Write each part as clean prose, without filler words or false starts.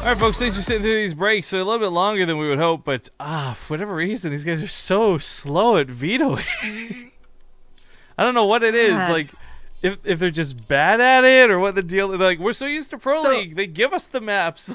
All right, folks, thanks for sitting through these breaks. So a little bit longer than we would hope, but for whatever reason, these guys are so slow at vetoing. I don't know what it is. Like, if they're just bad at it or what the deal. Like, we're so used to Pro League, they give us the maps.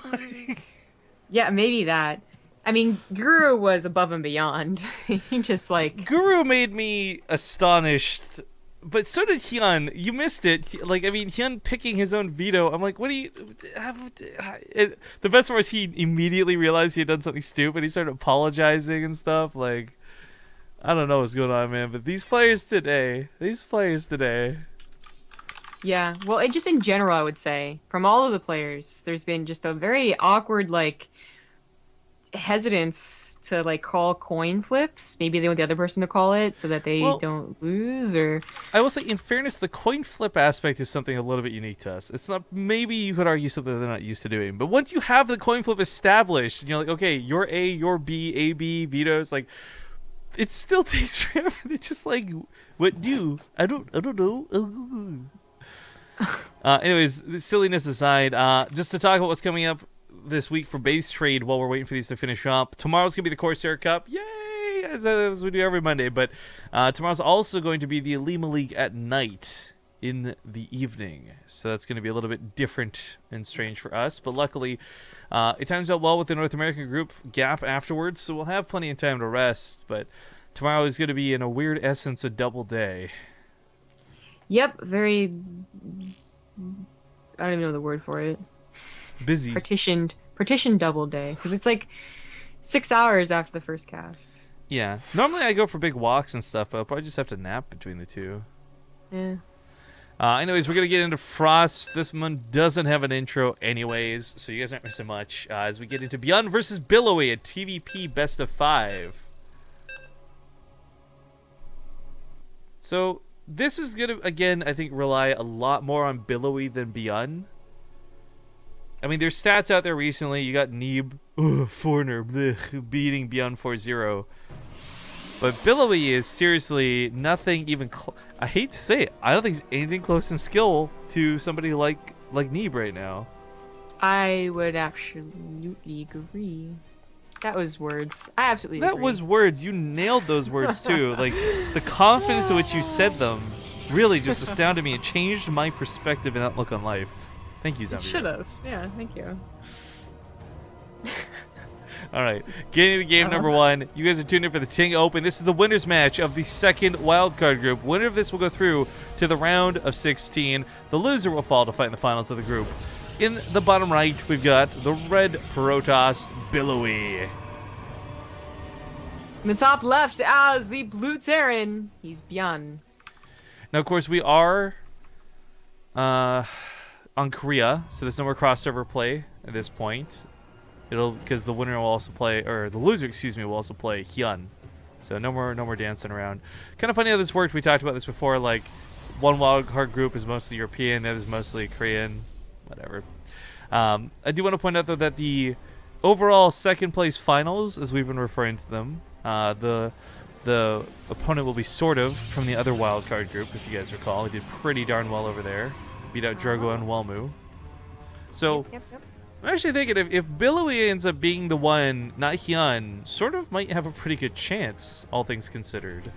Yeah, maybe that. I mean, Guru was above and beyond. He just like Guru made me astonished. But so did Hyun. You missed it. Like, I mean, Hyun picking his own veto. I'm like, what do you... The best part was he immediately realized he had done something stupid. He started apologizing and stuff. Like, I don't know what's going on, man. But these players today... Yeah, well, it just in general, I would say, from all of the players, there's been just a very awkward, like, hesitance to, like, call coin flips. Maybe they want the other person to call it so that they don't lose, or... I will say, in fairness, the coin flip aspect is something a little bit unique to us. It's not... Maybe you could argue something they're not used to doing. But once you have the coin flip established, and you're like, okay, you're A, you're B, A, B, vetoes, like... It still takes forever. They're just like, what do? I don't know. Anyways, silliness aside, just to talk about what's coming up this week for base trade while we're waiting for these to finish up. Tomorrow's going to be the Corsair Cup. Yay! As we do every Monday. But tomorrow's also going to be the Alima League at night in the evening. So that's going to be a little bit different and strange for us. But luckily, it times out well with the North American group gap afterwards. So we'll have plenty of time to rest. But tomorrow is going to be, in a weird essence, a double day. Yep, very... I don't even know the word for it. Busy. Partitioned double day. Because it's like 6 hours after the first cast. Yeah. Normally I go for big walks and stuff, but I'll probably just have to nap between the two. Yeah. Anyways, we're going to get into Frost. This one doesn't have an intro anyways, so you guys aren't missing much. As we get into ByuN versus Billowy, a TvP best of 5. So... this is going to, again, I think, rely a lot more on Billowy than ByuN. I mean, there's stats out there recently. You got Neeb, foreigner, beating ByuN 4-0. But Billowy is seriously nothing even close. I hate to say it. I don't think it's anything close in skill to somebody like Neeb right now. I would absolutely agree. That was words. I absolutely agree. That was words. You nailed those words, too. Like, the confidence in which you said them really just astounded me and changed my perspective and outlook on life. Thank you, Zombie. Should have. Yeah, thank you. All right, getting to game number 1. You guys are tuned in for the TING Open. This is the winner's match of the second wildcard group. Winner of this will go through to the round of 16. The loser will fall to fight in the finals of the group. In the bottom right, we've got the red Protoss, Billowy. In the top left, as the blue Terran, he's ByuN. Now, of course, we are on Korea, so there's no more cross-server play at this point. Because the winner will also play, or the loser, excuse me, will also play Hyun. So no more dancing around. Kind of funny how this worked. We talked about this before. Like, one wildcard group is mostly European, the other is mostly Korean. Whatever. I do want to point out, though, that the overall second place finals, as we've been referring to them, the opponent will be sort of from the other wildcard group, if you guys recall. He did pretty darn well over there. Beat out Drogo and Walmu. So, Yep. I'm actually thinking if Billowy ends up being the one, not Hyun, sort of might have a pretty good chance, all things considered.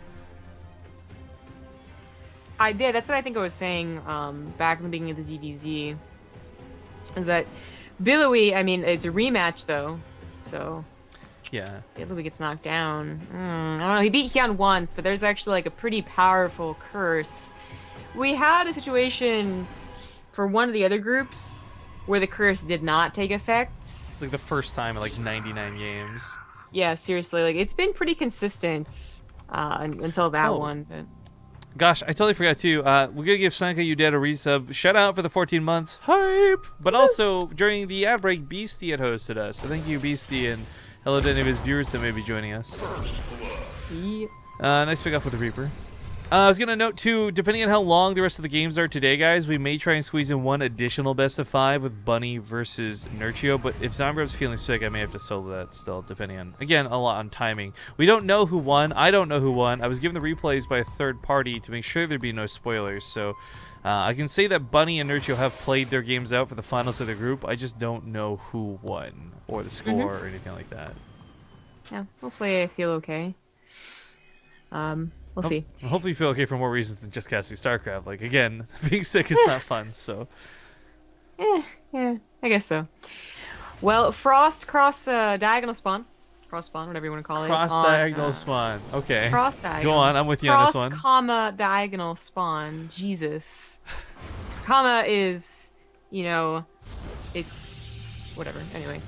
I did. That's what I think I was saying back in the beginning of the ZVZ. Is that Billowy, I mean, it's a rematch, though. So, Yeah. Billowy gets knocked down. I don't know. He beat Hyun once, but there's actually, like, a pretty powerful curse. We had a situation for one of the other groups where the curse did not take effect. Like the first time in, like, 99 games. Yeah, seriously. Like, it's been pretty consistent until that one. But... Gosh, I totally forgot too. We're gonna give Sanka You Dead a resub. Shout out for the 14 months. Hype! But also, during the ad break, Beastie had hosted us. So thank you, Beastie, and hello to any of his viewers that may be joining us. Yeah. Nice pick up with the Reaper. I was gonna note too, depending on how long the rest of the games are today, guys, we may try and squeeze in one additional best of 5 with Bunny versus Nurtio. But if Zombrev's feeling sick, I may have to solo that still, depending on, again, a lot on timing. We don't know who won. I don't know who won. I was given the replays by a third party to make sure there'd be no spoilers. So I can say that Bunny and Nurcho have played their games out for the finals of the group. I just don't know who won or the score or anything like that. Yeah, hopefully I feel okay. We'll see. Hopefully you feel okay for more reasons than just casting StarCraft. Like, again, being sick is not fun, so... Yeah, I guess so. Well, Frost cross diagonal spawn. Cross spawn, whatever you want to call it. Cross diagonal spawn. Okay. Cross diagonal. Go on, I'm with you on this one. Cross, comma, diagonal spawn. Jesus. Comma is, you know, it's whatever. Anyway.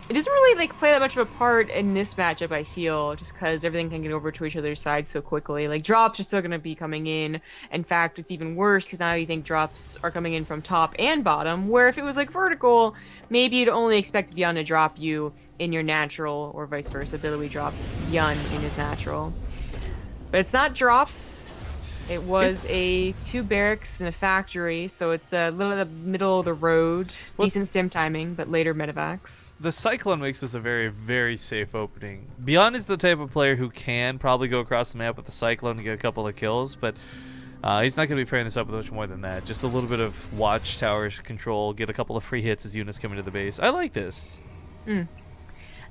It doesn't really like play that much of a part in this matchup, I feel, just because everything can get over to each other's side so quickly. Like, drops are still going to be coming in. In fact, it's even worse because now you think drops are coming in from top and bottom, where if it was like vertical, maybe you'd only expect ByuN to drop you in your natural, or vice versa. Billowy drop ByuN in his natural. But it's not drops. It was a 2 barracks and a factory, so it's a little in the middle of the road. Decent stim timing, but later medevacs. The Cyclone makes this a very, very safe opening. ByuN is the type of player who can probably go across the map with the Cyclone and get a couple of kills, but he's not going to be pairing this up with much more than that. Just a little bit of watchtower control, get a couple of free hits as units come into the base. I like this.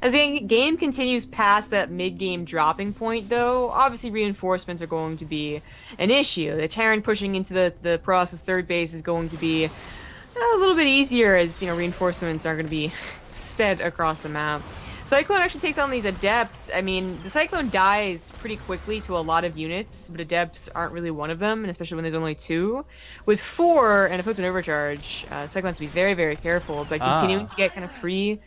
As the game continues past that mid-game dropping point, though, obviously reinforcements are going to be an issue. The Terran pushing into the Process third base is going to be a little bit easier, as you know, reinforcements are going to be sped across the map. Cyclone actually takes on these Adepts. I mean, the Cyclone dies pretty quickly to a lot of units, but Adepts aren't really one of them, and especially when there's only 2. With 4 and it puts an overcharge, Cyclone has to be very, very careful, but continuing to get kind of free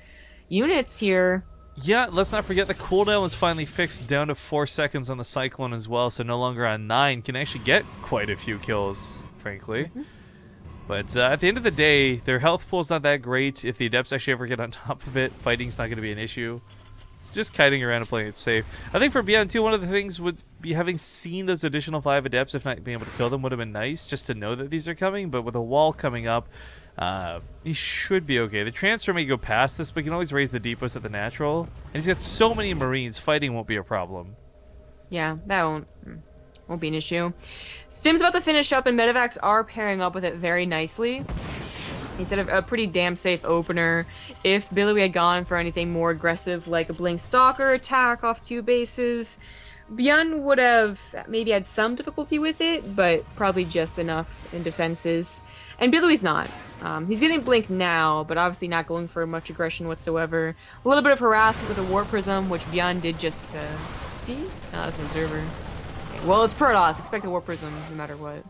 units here. Yeah, let's not forget the cooldown was finally fixed down to 4 seconds on the Cyclone as well, so no longer on 9. Can actually get quite a few kills, frankly. But at the end of the day, their health pool's not that great. If the Adepts actually ever get on top of it, fighting's not going to be an issue. It's just kiting around and playing it safe. I think for ByuN too, one of the things would be having seen those additional 5 Adepts, if not being able to kill them, would have been nice, just to know that these are coming. But with a wall coming up, he should be okay. The transfer may go past this, but he can always raise the depots at the natural. And he's got so many Marines, fighting won't be a problem. Yeah, that won't be an issue. Stim's about to finish up, and medevacs are pairing up with it very nicely. Instead of a pretty damn safe opener. If Billowy had gone for anything more aggressive, like a Blink Stalker attack off 2 bases, ByuN would have maybe had some difficulty with it, but probably just enough in defenses. And Billowy's not. He's getting Blink now, but obviously not going for much aggression whatsoever. A little bit of harassment with a Warp Prism, which ByuN did just see? No, that's an Observer. Okay, well, it's Protoss. Expect a Warp Prism no matter what.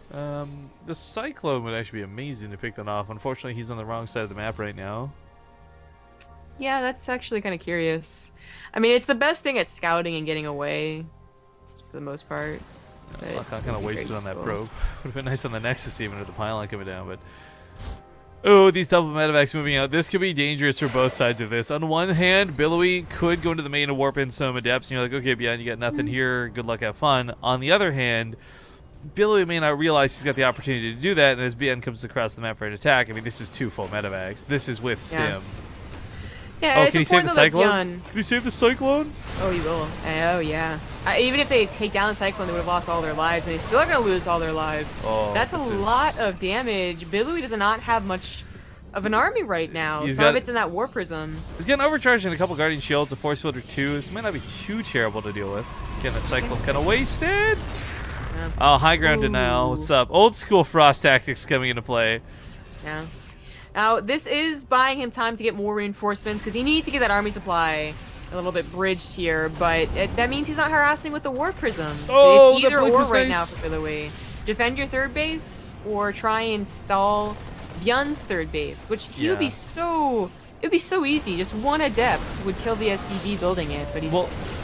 The Cyclone would actually be amazing to pick that off. Unfortunately, he's on the wrong side of the map right now. Yeah, that's actually kind of curious. I mean, it's the best thing at scouting and getting away, for the most part. I kind of wasted on that probe. Would have been nice on the Nexus even with the pylon coming down, but... Oh, these double medevacs moving out. This could be dangerous for both sides of this. On one hand, Billowy could go into the main and warp in some Adepts, and you're like, okay, ByuN, you got nothing here. Good luck, have fun. On the other hand, Billowy may not realize he's got the opportunity to do that, and as ByuN comes across the map for an attack, I mean, this is 2 full medevacs. This is with Stim. Yeah, oh, can he save the Cyclone? Can he save the Cyclone? Oh, he will. Oh, yeah. Even if they take down the Cyclone, they would have lost all their lives, and they still are going to lose all their lives. Oh, that's a lot of damage. Billowy does not have much of an army right now. Some of it's in that War Prism. He's getting overcharged in a couple Guardian Shields, a Force Field or 2. This might not be too terrible to deal with. Getting that Cyclone kind of wasted. Yeah. Oh, high ground denial. What's up? Old school Frost tactics coming into play. Yeah. Now, this is buying him time to get more reinforcements, because he needs to get that army supply a little bit bridged here, but that means he's not harassing with the War Prism. Oh, it's either or right now for Billowy. Defend your third base, or try and stall ByuN's third base, which he would be so... It would be so easy. Just one Adept would kill the SCV building it, but he's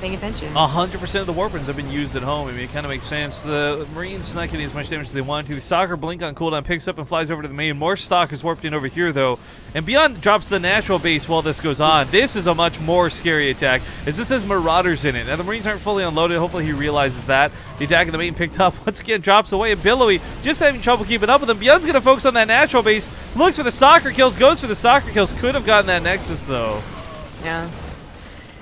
paying attention. 100% of the Warpins have been used at home. I mean, it kind of makes sense. The Marines not getting as much damage as they wanted to. The Stalker Blink on cooldown picks up and flies over to the main. More stock is warped in over here, though. And ByuN drops the natural base while this goes on. This is a much more scary attack, as this has Marauders in it. Now, the Marines aren't fully unloaded. Hopefully, he realizes that. The attack in the main picked up. Once again, drops away. And Billowy just having trouble keeping up with him. ByuN's going to focus on that natural base. Looks for the Stalker kills. Goes for the Stalker kills. Could have gotten that Nexus, though. Yeah.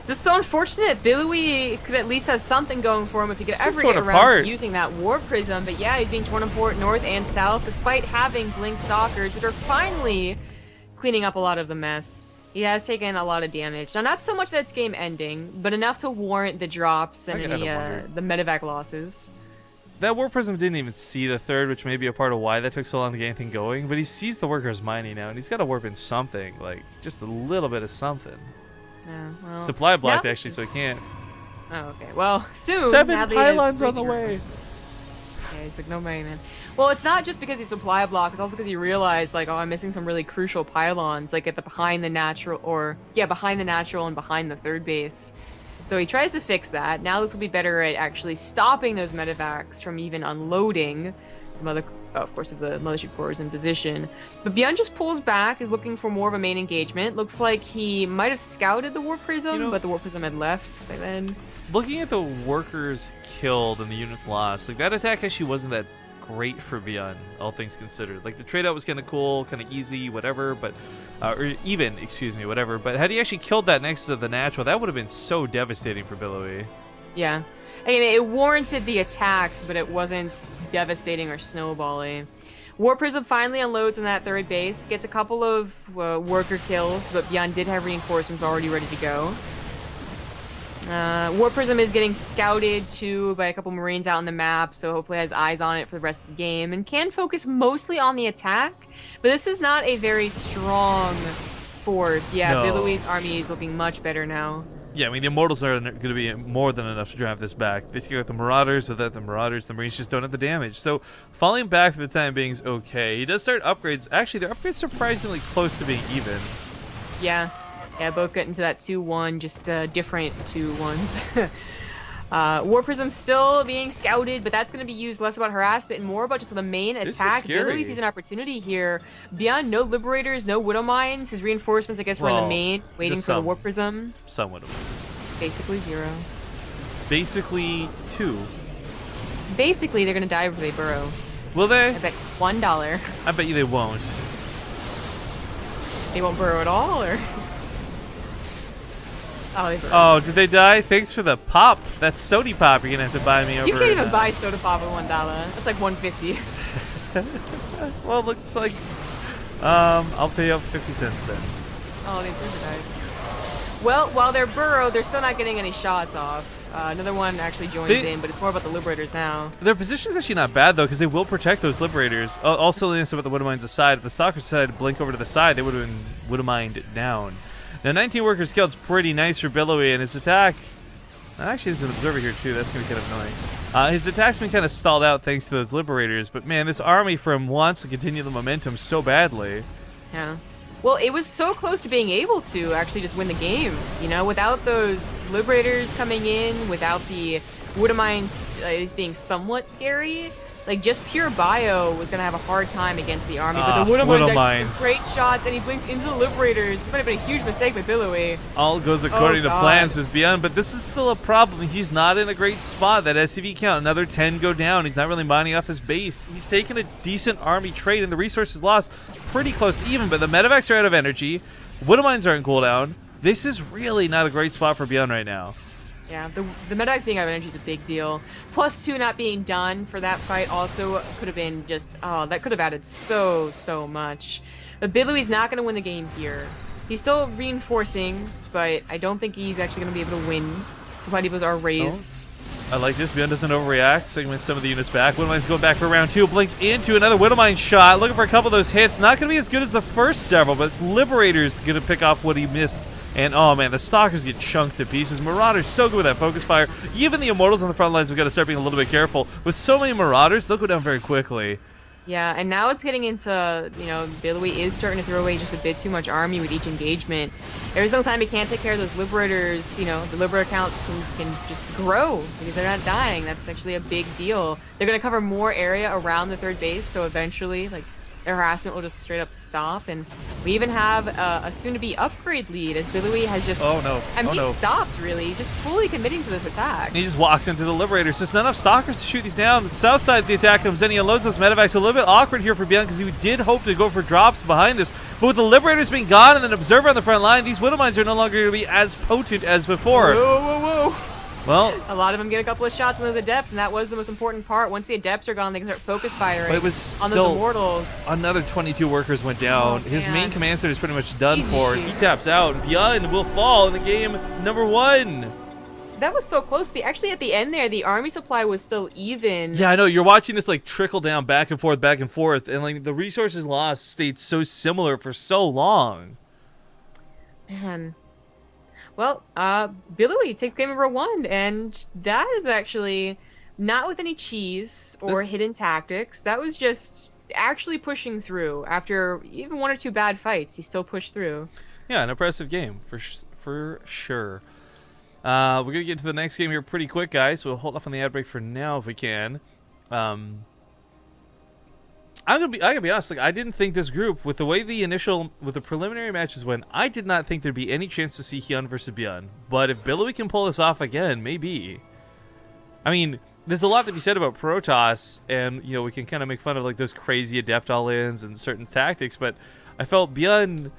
It's just so unfortunate. Billowy could at least have something going for him if he could ever torn get around apart. to using that War Prism. But yeah, he's being torn apart north and south, despite having Blink Stalkers, which are finally cleaning up a lot of the mess. He has taken a lot of damage. Now, not so much that it's game ending, but enough to warrant the drops and the medevac losses. That War Prism didn't even see the third, which may be a part of why that took so long to get anything going, but he sees the workers mining now, and he's got to warp in something, like, just a little bit of something. Well, Supply blocked, actually, so he can't. Oh, okay. Well, soon. 7 pylons on the way. Yeah, he's like, no way, man. Well, it's not just because he's supply blocked, it's also because he realized, like, oh, I'm missing some really crucial pylons, like at the behind the natural and behind the third base. So he tries to fix that. Now this will be better at actually stopping those medevacs from even unloading. Of course, if the mothership core is in position. But ByuN just pulls back, is looking for more of a main engagement. Looks like he might have scouted the War Prism, but the War Prism had left by then. Looking at the workers killed and the units lost, like that attack actually wasn't that great for ByuN, all things considered. Like the trade out was kind of cool, kind of easy, whatever, but whatever. But had he actually killed that next to the natural, that would have been so devastating for Billowy. Yeah. I mean, it warranted the attacks, but it wasn't devastating or snowballing. War Prism finally unloads in that third base, gets a couple of worker kills, but ByuN did have reinforcements already ready to go. War Prism is getting scouted too by a couple Marines out on the map, so hopefully has eyes on it for the rest of the game, and can focus mostly on the attack, but this is not a very strong force. Yeah, no. Billowy's army is looking much better now. Yeah, I mean, the Immortals are going to be more than enough to drive this back. They take out the Marauders. Without the Marauders, the Marines just don't have the damage. So, falling back for the time being is okay. He does start upgrades. Actually, their upgrades surprisingly close to being even. Yeah. Yeah, both get into that 2-1, just different 2-1s. War Prism still being scouted, but that's going to be used less about harassment and more about just the main attack. Billowy sees an opportunity here. ByuN, no Liberators, no Widow Mines. His reinforcements, I guess, were in the main, waiting for the War Prism. Some Widow Mines. Basically 0. Basically 2. Basically, they're going to die before they burrow. Will they? I bet $1. I bet you they won't. They won't burrow at all, or? Oh, they burrowed. Oh, did they die? Thanks for the pop. That soda pop you're gonna have to buy me over. You can't even buy soda pop at $1. That's like $1.50. Well, it looks like I'll pay up 50 cents then. Oh, they died. Well, while they're burrowed, they're still not getting any shots off. Another one actually joins in, but it's more about the Liberators now. Their position's actually not bad, though, because they will protect those Liberators. Also, about the Widow Mines aside, if the Stalkers decided to blink over to the side, they would have been Widow Mined down. Now, 19 workers killed is pretty nice for Billowy, and his attack... Actually, there's an observer here, too. That's going to be kind of annoying. His attack's been kind of stalled out thanks to those Liberators, but man, this army for him wants to continue the momentum so badly. Yeah. Well, it was so close to being able to actually just win the game, you know? Without those Liberators coming in, without the Widow Mines being somewhat scary... Like, just pure bio was going to have a hard time against the army, but the Widow Mines actually some great shots, and he blinks into the Liberators. This might have been a huge mistake by Billowy. All goes according to plan, says ByuN, but this is still a problem. He's not in a great spot. That SCV count, another 10 go down. He's not really mining off his base. He's taken a decent army trade, and the resources lost pretty close to even, but the medevacs are out of energy. Widow Mines are in cooldown. This is really not a great spot for ByuN right now. Yeah, the medevacs being out of energy is a big deal. +2 not being done for that fight also could have been just, that could have added so much. But Billowy's not going to win the game here. He's still reinforcing, but I don't think he's actually going to be able to win. Supply depots are raised. I like this. ByuN doesn't overreact. Segments some of the units back. Widow Mine's going back for round 2. Blinks into another Widow Mine shot. Looking for a couple of those hits. Not going to be as good as the first several, but it's Liberator's going to pick off what he missed. And, oh, man, the Stalkers get chunked to pieces. Marauders so good with that focus fire. Even the Immortals on the front lines have got to start being a little bit careful. With so many Marauders, they'll go down very quickly. Yeah, and now it's getting into, you know, Billowy is starting to throw away just a bit too much army with each engagement. Every single time he can't take care of those Liberators, you know, the Liberator count can just grow because they're not dying. That's actually a big deal. They're going to cover more area around the third base, so eventually, like, the harassment will just straight up stop. And we even have a soon-to-be upgrade lead as Billowy has just... Oh, no. I mean, Oh, he's no. stopped, really. He's just fully committing to this attack. He just walks into the Liberators. There's not enough Stalkers to shoot these down. The south side of the attack comes in. He unloads those medevacs. A little bit awkward here for ByuN because he did hope to go for drops behind this. But with the Liberators being gone and an Observer on the front line, these Widow Mines are no longer going to be as potent as before. Whoa, whoa, whoa. Well, A lot of them get a couple of shots on those Adepts, and that was the most important part. Once the Adepts are gone, they can start focus firing but it was on still those Immortals. another 22 workers went down. Oh, His man. main command center is pretty much done GG. for. He taps out. ByuN will fall in the game number 1. That was so close. Actually, at the end there, the army supply was still even. Yeah, I know. You're watching this like trickle down back and forth, and like the resources lost stayed so similar for so long. Man. Well, Billowy takes game number 1, and that is actually not with any cheese or hidden tactics. That was just actually pushing through. After even 1 or 2 bad fights, he still pushed through. Yeah, an impressive game for sure. We're gonna get to the next game here pretty quick, guys. So we'll hold off on the ad break for now if we can. I gotta be honest. Like, I didn't think this group, with the way with the preliminary matches went, I did not think there'd be any chance to see Hyun versus ByuN. But if Billowy can pull this off again, maybe. I mean, there's a lot to be said about Protoss, and you know we can kind of make fun of like those crazy Adept all-ins and certain tactics, but I felt ByuN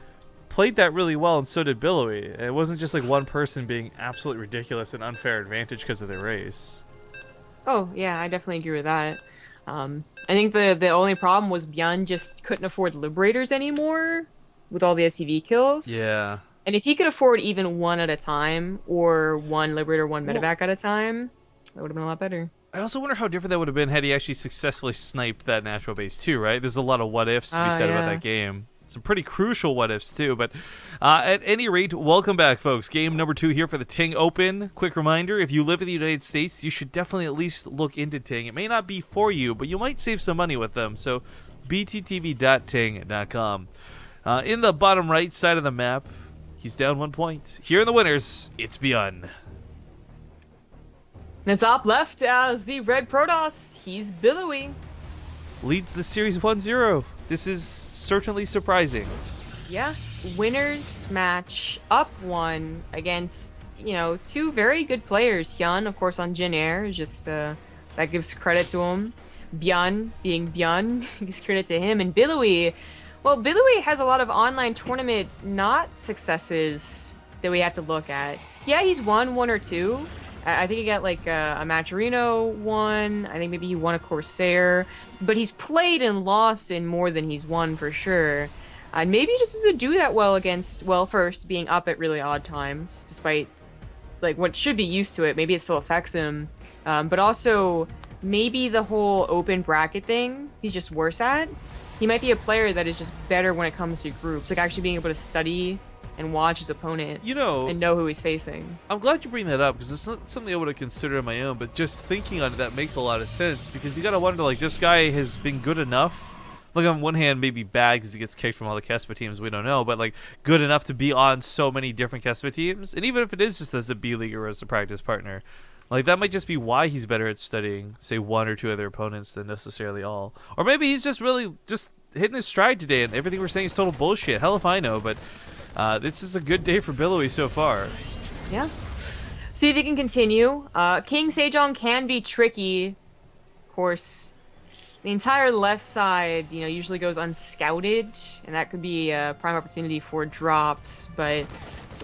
played that really well, and so did Billowy. It wasn't just like one person being absolutely ridiculous and unfair advantage because of their race. Oh, yeah, I definitely agree with that. I think the only problem was ByuN just couldn't afford Liberators anymore with all the SCV kills. Yeah. And if he could afford even 1 at a time, or 1 Liberator, 1 Medevac at a time, that would have been a lot better. I also wonder how different that would have been had he actually successfully sniped that natural base too, right? There's a lot of what-ifs to be said about Yeah. that game. Some pretty crucial what-ifs too, but at any rate, welcome back, folks. Game number 2 here for the TING Open. Quick reminder, if you live in the United States, you should definitely at least look into TING. It may not be for you, but you might save some money with them, so bttv.ting.com. In the bottom right side of the map, he's down 1 point. Here in the winners, it's ByuN. And top left as the Red Protoss, he's Billowy. Leads the series 1-0. This is certainly surprising. Yeah, winners match up 1 against, 2 very good players. Hyun, of course, on Jin Air, just that gives credit to him. ByuN, being ByuN, gives credit to him. And Billowy, well, Billowy has a lot of online tournament not successes that we have to look at. Yeah, he's won 1 or 2. I think he got like a Maturino one. I think maybe he won a Corsair. But he's played and lost in more than he's won for sure. Maybe he just doesn't do that well against, well, first, being up at really odd times, despite like what should be used to it. Maybe it still affects him. But also, maybe the whole open bracket thing, he's just worse at. He might be a player that is just better when it comes to groups, like actually being able to study and watch his opponent, and know who he's facing. I'm glad you bring that up because it's not something I would have considered on my own, but just thinking on it, that makes a lot of sense because you gotta wonder, like, this guy has been good enough. Like, on one hand, maybe bad because he gets kicked from all the Kespa teams, we don't know, but like good enough to be on so many different Kespa teams, and even if it is just as a B-League or as a practice partner, like that might just be why he's better at studying, say, 1 or 2 other opponents than necessarily all. Or maybe he's just really just hitting his stride today, and everything we're saying is total bullshit. Hell if I know, but this is a good day for Billowy so far. Yeah. See if he can continue. King Sejong can be tricky. Of course, the entire left side, usually goes unscouted, and that could be a prime opportunity for drops. But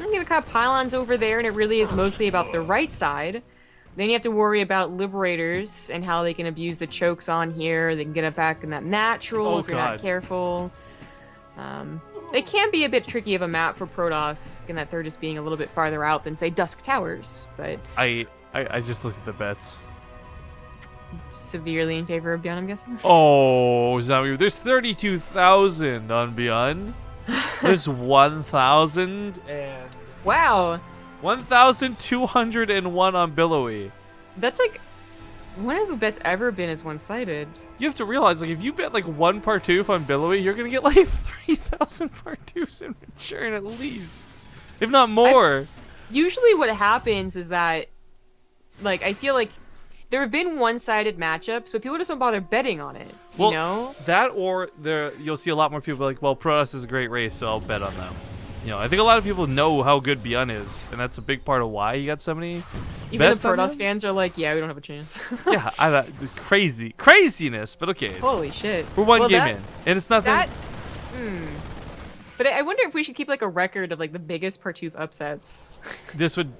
I'm gonna cut pylons over there, and it really is mostly about the right side. Then you have to worry about Liberators and how they can abuse the chokes on here. They can get it back in that natural if you're not careful. It can be a bit tricky of a map for Protoss, in that they're just being a little bit farther out than, say, Dusk Towers, but... I just looked at the bets. Severely in favor of ByuN, I'm guessing? Oh, Zombie, there's 32,000 on ByuN. There's 1,000 and... Wow! 1,201 on Billowy. That's like... When have the bets ever been as one-sided? You have to realize, like, if you bet like 1 Partouf on Billowy, you're gonna get like 3,000 Partoufs in return at least, if not more. Usually, what happens is that, like, I feel like there have been one-sided matchups, but people just don't bother betting on it. Well, you know? that or you'll see a lot more people like, well, Protoss is a great race, so I'll bet on them. You know, I think a lot of people know how good ByuN is, and that's a big part of why he got so many Even the bets on Protoss him. fans are like, yeah, we don't have a chance. Yeah, craziness, but okay. Holy shit. We're one Well, game that- in, and it's nothing. But I wonder if we should keep like a record of like the biggest Partouf upsets. This would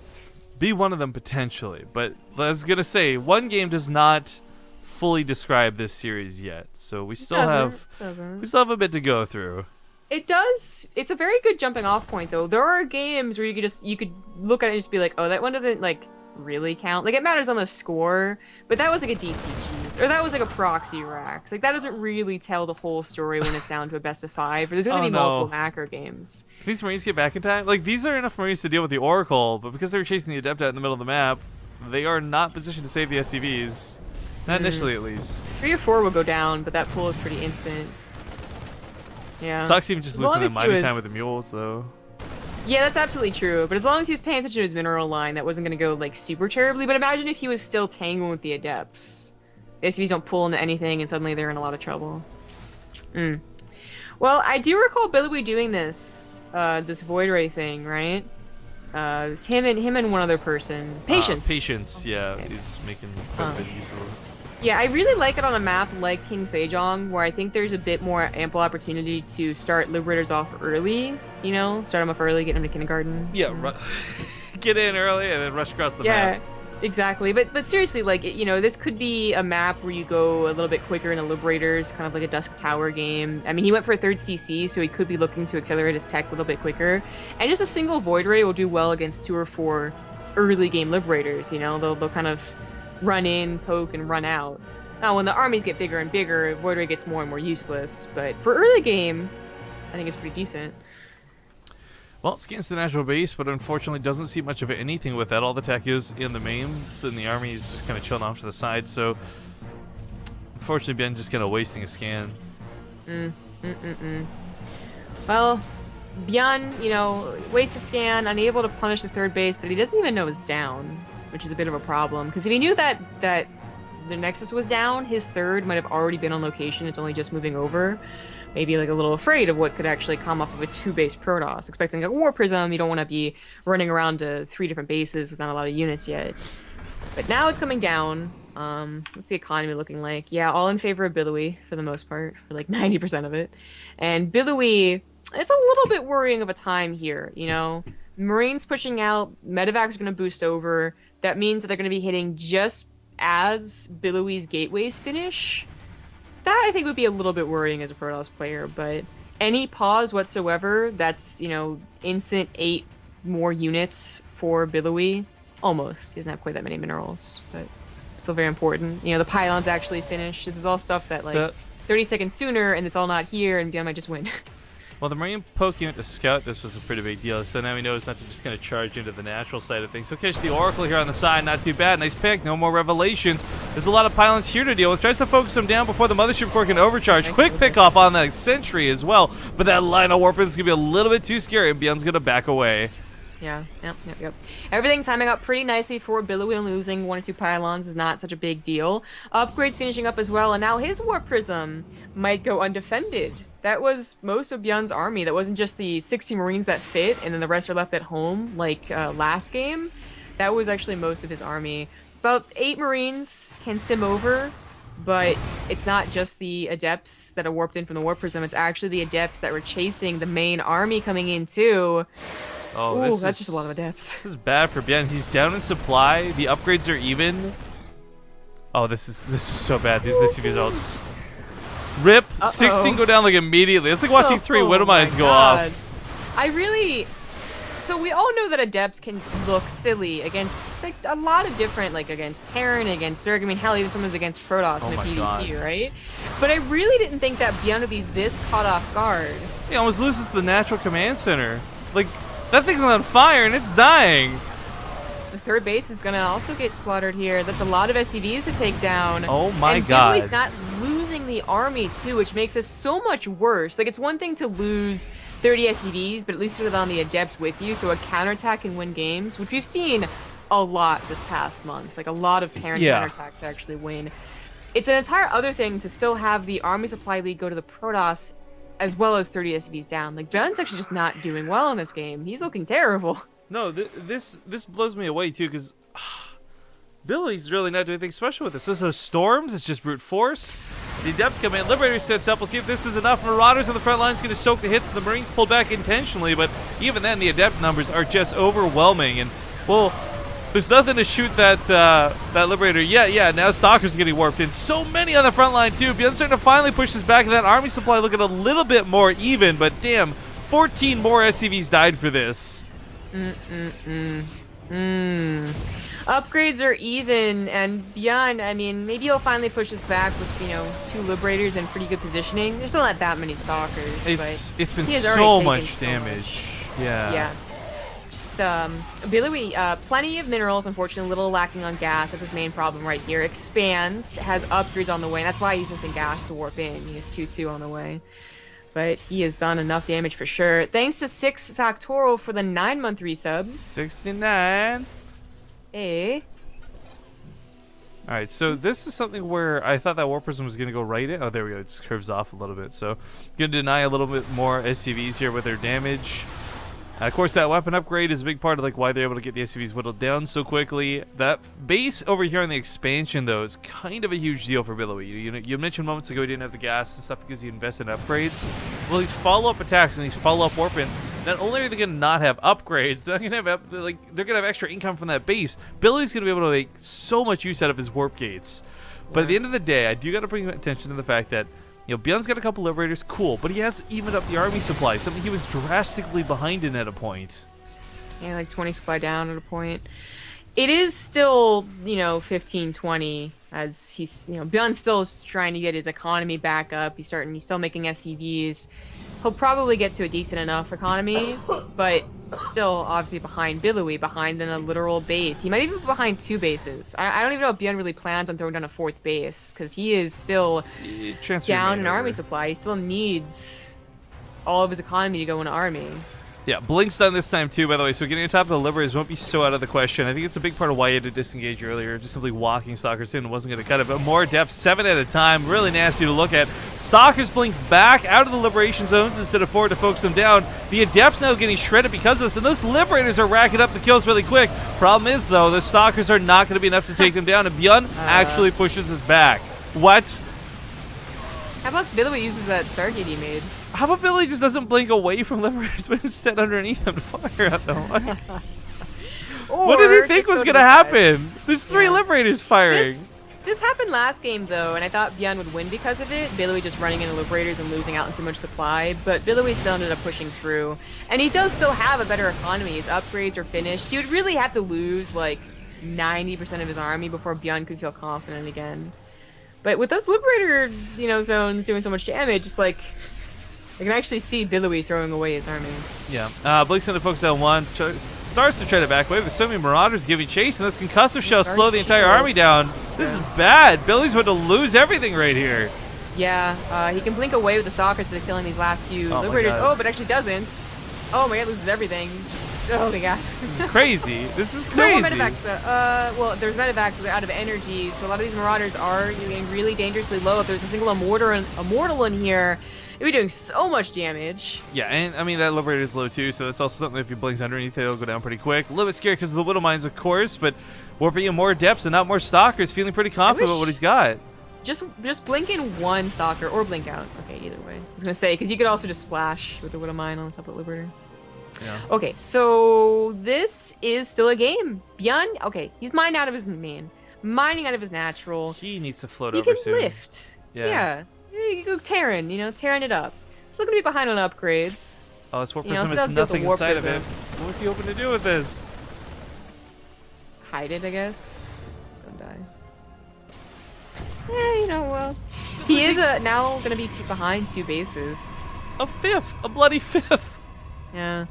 be one of them potentially, but I was gonna say one game does not fully describe this series yet, so we still have a bit to go through. It does. It's a very good jumping off point though. There are games where you could look at it and just be like, oh, that one doesn't like really count. Like it matters on the score, but that was like a DT cheese, or that was like a proxy racks. Like that doesn't really tell the whole story when it's down to a best of 5. Or there's gonna be multiple macro games. Can these Marines get back in time? Like these are enough Marines to deal with the Oracle, but because they were chasing the Adept out in the middle of the map, they are not positioned to save the SCVs. Not initially, at least. 3 or 4 will go down, but that pull is pretty instant. Yeah. Sucks even just As long losing the as he mighty was- time with the mules, though. Yeah, that's absolutely true. But as long as he was paying attention to his mineral line, that wasn't going to go like super terribly. But imagine if he was still tangling with the Adepts. The SCVs don't pull into anything, and suddenly they're in a lot of trouble. Well, I do recall Billowy doing this, this Void Ray thing, right? It was him and one other person. Patience. Patience, yeah. He's making quite a bit of use of it. Yeah, I really like it on a map like King Sejong, where I think there's a bit more ample opportunity to start Liberators off early. You know, start them off early, get them to kindergarten. Yeah, get in early and then rush across the map. Yeah, exactly. But seriously, like, you know, this could be a map where you go a little bit quicker in a Liberators, kind of like a Dusk Tower game. I mean, he went for a 3rd CC, so he could be looking to accelerate his tech a little bit quicker. And just a single Void Ray will do well against 2 or 4 early game Liberators, you know? They'll kind of run in, poke, and run out. Now, when the armies get bigger and bigger, Void Ray gets more and more useless. But for early game, I think it's pretty decent. Well, it scans the natural base, but unfortunately doesn't see much of anything with that. All the tech is in the main, so in the army is just kind of chilling off to the side. So, unfortunately, ByuN just kind of wasting a scan. Well, ByuN, you know, wastes a scan, unable to punish the 3rd base that he doesn't even know is down, which is a bit of a problem. Because if he knew that the Nexus was down, his 3rd might have already been on location. It's only just moving over. Maybe like a little afraid of what could actually come off of a 2-base Protoss. Expecting a War Prism, you don't want to be running around to 3 different bases with not a lot of units yet. But now it's coming down. What's the economy looking like? Yeah, all in favor of Billowy for the most part, for like 90% of it. And Billowy, it's a little bit worrying of a time here, you know? Marines pushing out, Medevac's going to boost over. That means that they're going to be hitting just as Billowy's gateways finish. That I think would be a little bit worrying as a Protoss player, but any pause whatsoever, that's, you know, instant 8 more units for Billowy. Almost. He doesn't have quite that many minerals, but still very important. You know, the pylons actually finish. This is all stuff that, like, 30 seconds sooner, and it's all not here, and ByuN might just win. Well, the Marine poke unit to scout this was a pretty big deal, so now he knows not to just kind of charge into the natural side of things. So catch the Oracle here on the side, not too bad. Nice pick, no more revelations. There's a lot of pylons here to deal with. Tries to focus them down before the Mothership Core can overcharge. Nice Quick focus. pick off on that Sentry as well, but that line of Warpins is going to be a little bit too scary, and ByuN's going to back away. Yeah, yep. Everything timing up pretty nicely for Billowy, and losing 1 or 2 pylons is not such a big deal. Upgrades finishing up as well, and now his War Prism might go undefended. That was most of ByuN's army. That wasn't just the 60 Marines that fit, and then the rest are left at home, like last game. That was actually most of his army. About 8 Marines can sim over, but it's not just the Adepts that are warped in from the War Prism. It's actually the Adepts that were chasing the main army coming in, too. Oh, Ooh, that's just a lot of Adepts. This is bad for ByuN. He's down in supply. The upgrades are even. Oh, this is so bad. These SCVs are all just rip. 16 go down like immediately. It's like watching 3 Widow Mines go off. So we all know that Adepts can look silly against like a lot of different, like against Terran, against Zerg. I mean, hell, even sometimes against Protoss in the PvP, right? But I really didn't think that ByuN would be this caught off guard. He almost loses the natural command center. Like, that thing's on fire and it's dying. The 3rd base is gonna also get slaughtered here. That's a lot of SCVs to take down. Oh my god. god. Billowy's not losing the army too, which makes this so much worse. Like, it's one thing to lose 30 SCVs, but at least you have on the Adepts with you, so a counterattack can win games, which we've seen a lot this past month. Like, a lot of Terran Yeah. counterattacks to actually win. It's an entire other thing to still have the Army Supply League go to the Protoss as well as 30 SCVs down. Like, ByuN's actually just not doing well in this game. He's looking terrible. No, this blows me away too, because Billy's really not doing anything special with this. So storms, it's just brute force. The Adepts come in, Liberator sets up. We'll see if this is enough. Marauders on the front line is going to soak the hits. The Marines pulled back intentionally, but even then, the Adept numbers are just overwhelming. And well, there's nothing to shoot that Liberator yet. Yeah, now Stalker's getting warped in. So many on the front line too. ByuN's starting to finally push this back, and that Army Supply looking a little bit more even. But damn, 14 more SCVs died for this. Upgrades are even, and ByuN, I mean, maybe he'll finally push us back with, you know, 2 Liberators in pretty good positioning. There's still not that many Stalkers, It's been he has so already much taken so damage. Yeah. Yeah. Just, Billowy, plenty of minerals, unfortunately, a little lacking on gas. That's his main problem right here. Expands, has upgrades on the way, and that's why he's missing gas to warp in. He has 2-2 on the way. But he has done enough damage for sure. Thanks to 6 Factorial for the 9-month resubs. 69. Hey. Alright, so this is something where I thought that War Prism was going to go right in. Oh, there we go. It just curves off a little bit. So, going to deny a little bit more SCVs here with their damage. Of course, that weapon upgrade is a big part of like why they're able to get the SCVs whittled down so quickly. That base over here on the expansion, though, is kind of a huge deal for Billowy. You mentioned moments ago he didn't have the gas and stuff because he invested in upgrades. Well, these follow-up attacks and these follow-up warp-ins, not only are they going to not have upgrades, they're going to have extra income from that base. Billowy's going to be able to make so much use out of his warp gates. But at the end of the day, I do got to bring attention to the fact that ByuN's got a couple Liberators, cool, but he has evened up the Army supply, something he was drastically behind in at a point. Yeah, like 20 supply down at a point. It is still, 15, 20, as he's, ByuN's still trying to get his economy back up. He's still making SCVs. He'll probably get to a decent enough economy, but still obviously behind Billowy, behind in a literal base. He might even be behind 2 bases. I don't even know if ByuN really plans on throwing down a 4th base, because he is still down in army supply. He still needs all of his economy to go into army. Yeah, Blink's done this time too, by the way, so getting on top of the Liberators won't be so out of the question. I think it's a big part of why he had to disengage earlier. Just simply walking Stalkers in wasn't going to cut it, but more depth, 7 at a time, really nasty to look at. Stalkers blink back out of the Liberation zones instead of forward to focus them down. The Adepts now getting shredded because of this, and those Liberators are racking up the kills really quick. Problem is, though, the Stalkers are not going to be enough to take them down, and ByuN actually pushes this back. What? How about Billowy uses that Stargate he made? How about Billy just doesn't blink away from Liberators, but instead underneath them to fire at them? What did he think was going to happen? There's 3 Liberators firing. This happened last game, though, and I thought ByuN would win because of it. Billowy just running into Liberators and losing out on too much supply, but Billowy still ended up pushing through. And he does still have a better economy. His upgrades are finished. He would really have to lose, like, 90% of his army before ByuN could feel confident again. But with those Liberator, zones doing so much damage, it's like I can actually see Billowy throwing away his army. Yeah, Blake's going to focus down 1. Starts to try to back away, but so many Marauders giving chase, and this concussive shell slow the entire army down. This is bad. Billy's about to lose everything right here. Yeah, he can blink away with the Stalkers to killing these last few Liberators. Oh, but actually doesn't. Oh my god, loses everything. Oh my god. This is crazy. This is crazy. No more medevacs though. Well, there's medevacs, but they're out of energy, so a lot of these Marauders are getting really dangerously low. If there's a single immortal in here, it'd be doing so much damage. Yeah, and I mean, that Liberator is low too, so that's also something if he blinks underneath it, it'll go down pretty quick. A little bit scared because of the Widow Mines, of course, but warping in more depths and not more Stalkers, feeling pretty confident about what he's got. Just blink in 1 Stalker, or blink out. Okay, either way. I was gonna say, because you could also just splash with the Widow Mine on top of Liberator. Yeah. Okay, so this is still a game. ByuN, okay, he's mined out of his main, mining out of his natural. He needs to float he over can soon. Lift. Yeah. You go Terran, Terran it up. Still gonna be behind on upgrades. Oh, this Warp Prism has nothing inside of it. What was he hoping to do with this? Hide it, I guess. It's gonna die. Yeah, well. He is now gonna be behind 2 bases. A 5th! A bloody 5th! Yeah.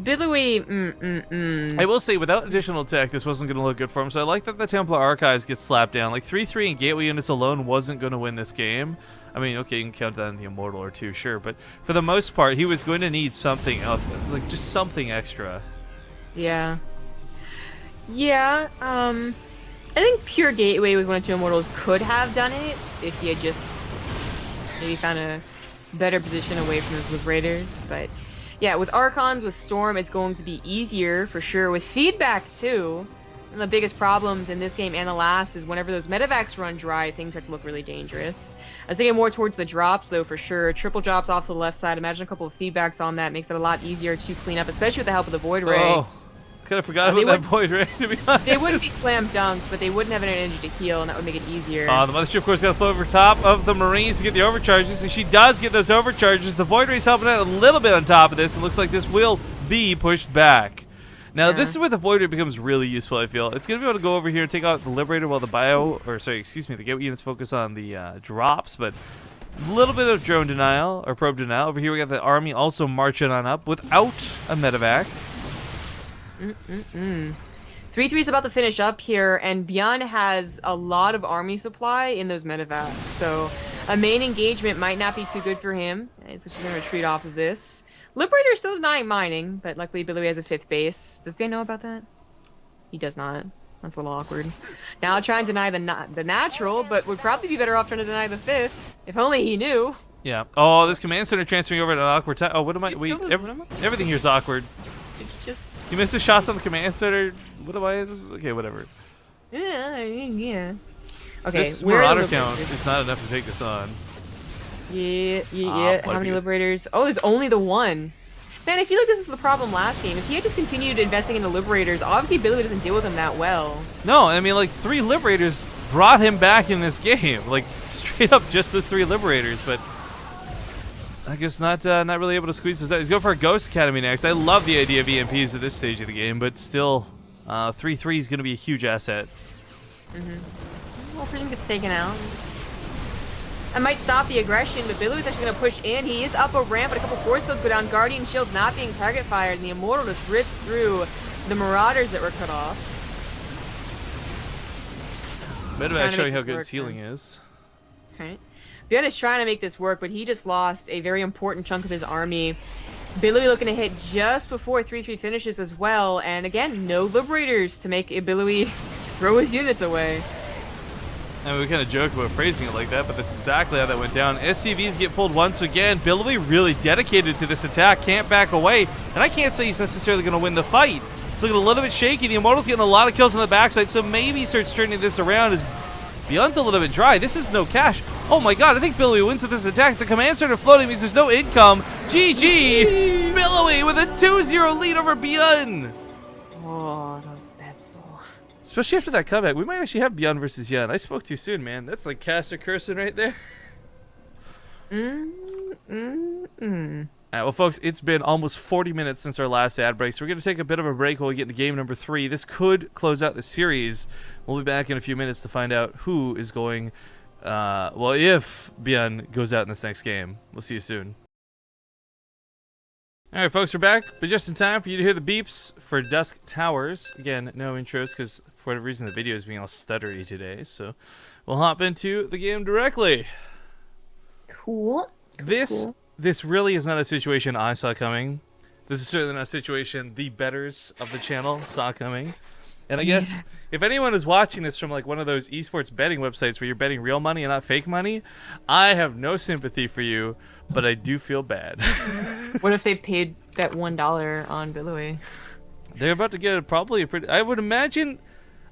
Billowy, I will say, without additional tech, this wasn't going to look good for him, so I like that the Templar Archives get slapped down. Like, 3-3 and Gateway units alone wasn't going to win this game. I mean, okay, you can count that in the Immortal or 2, sure, but for the most part, he was going to need something else, like, just something extra. Yeah. Yeah, I think Pure Gateway with 1 or 2 Immortals could have done it if he had just maybe found a better position away from those Liberators. But yeah, with Archons, with Storm, it's going to be easier for sure. With feedback too, one of the biggest problems in this game and the last is whenever those medevacs run dry, things start to look really dangerous. I was thinking more towards the drops though, for sure. Triple drops off to the left side. Imagine a couple of feedbacks on that makes it a lot easier to clean up, especially with the help of the Void Ray. Oh, kind of forgot about that Void Ray, to be honest. They wouldn't be slam dunked, but they wouldn't have any energy to heal, and that would make it easier. The Mothership, of course, got to float over top of the Marines to get the overcharges, and she does get those overcharges. The Void Ray's helping out a little bit on top of this. It looks like this will be pushed back. Now, this is where the Void Ray becomes really useful, I feel. It's going to be able to go over here and take out the Liberator while the the Gateway units focus on the drops, but a little bit of drone denial, or probe denial. Over here, we got the army also marching on up without a medevac. 3-3 is about to finish up here, and ByuN has a lot of army supply in those medevacs, so a main engagement might not be too good for him. He's just going to retreat off of this. Liberator is still denying mining, but luckily Billowy has a 5th base. Does ByuN know about that? He does not. That's a little awkward. Now trying to deny the natural, but would probably be better off trying to deny the 5th. If only he knew. Yeah. Oh, this command center transferring over to an awkward time. Oh, what am I? Everything here's awkward. Did you just... You missed the shots on the command center. What am I? Okay, whatever. Yeah. Okay, this Marauder count is not enough to take this on. Yeah. How many Liberators? Oh, there's only the 1. Man, I feel like this is the problem last game. If he had just continued investing in the Liberators, obviously Billowy doesn't deal with them that well. No, I mean, like, 3 Liberators brought him back in this game. Like, straight up just those 3 Liberators, but I guess not really able to squeeze those out. He's going for a Ghost Academy next. I love the idea of EMPs at this stage of the game, but still, 3-3 is going to be a huge asset. Well, if he gets taken out. I might stop the aggression, but Billowy's actually going to push in. He is up a ramp, but a couple force fields go down. Guardian Shield's not being target fired, and the Immortal just rips through the Marauders that were cut off. Medevac showing how good his healing is. Right. ByuN is trying to make this work, but he just lost a very important chunk of his army. Billowy looking to hit just before 3-3 finishes as well, and again, no Liberators to make Billowy throw his units away. I mean, we kind of joke about phrasing it like that, but that's exactly how that went down. SCVs get pulled once again. Billowy really dedicated to this attack, can't back away, and I can't say he's necessarily going to win the fight. It's looking a little bit shaky. The Immortal's getting a lot of kills on the backside, so maybe he starts turning this around as ByuN's a little bit dry. This is no cash. Oh my god, I think Billowy wins with this attack. The command center floating means there's no income. GG! Billowy with a 2-0 lead over ByuN. Oh, that was bad still. Especially after that comeback. We might actually have ByuN versus YuN. I spoke too soon, man. That's like caster cursing right there. Alright, well, folks, it's been almost 40 minutes since our last ad break, so we're going to take a bit of a break while we get into game number 3. This could close out the series. We'll be back in a few minutes to find out who is going, well, if ByuN goes out in this next game. We'll see you soon. Alright, folks, we're back, but just in time for you to hear the beeps for Dusk Towers. Again, no intros, because for whatever reason the video is being all stuttery today, so we'll hop into the game directly. Cool. This really is not a situation I saw coming. This is certainly not a situation the betters of the channel saw coming. And I guess if anyone is watching this from like one of those esports betting websites where you're betting real money and not fake money, I have no sympathy for you, but I do feel bad. What if they paid that $1 on Billowy? They're about to get probably a pretty... I would imagine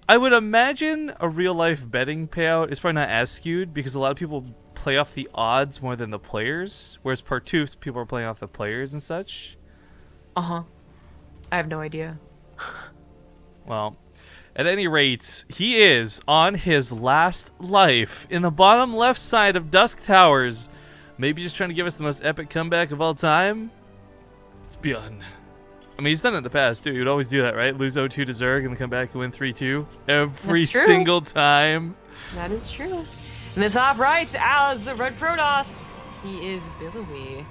a real life betting payout is probably not as skewed because a lot of people play off the odds more than the players, whereas part 2 people are playing off the players and such. I have no idea. Well, at any rate, he is on his last life in the bottom left side of Dusk Towers. Maybe just trying to give us the most epic comeback of all time. It's ByuN. I mean, he's done it in the past too. He would always do that, right? Lose 0-2 to Zerg and then come back and win 3-2 every single time. That is true. In the top right, as the Red Protoss, he is Billowy.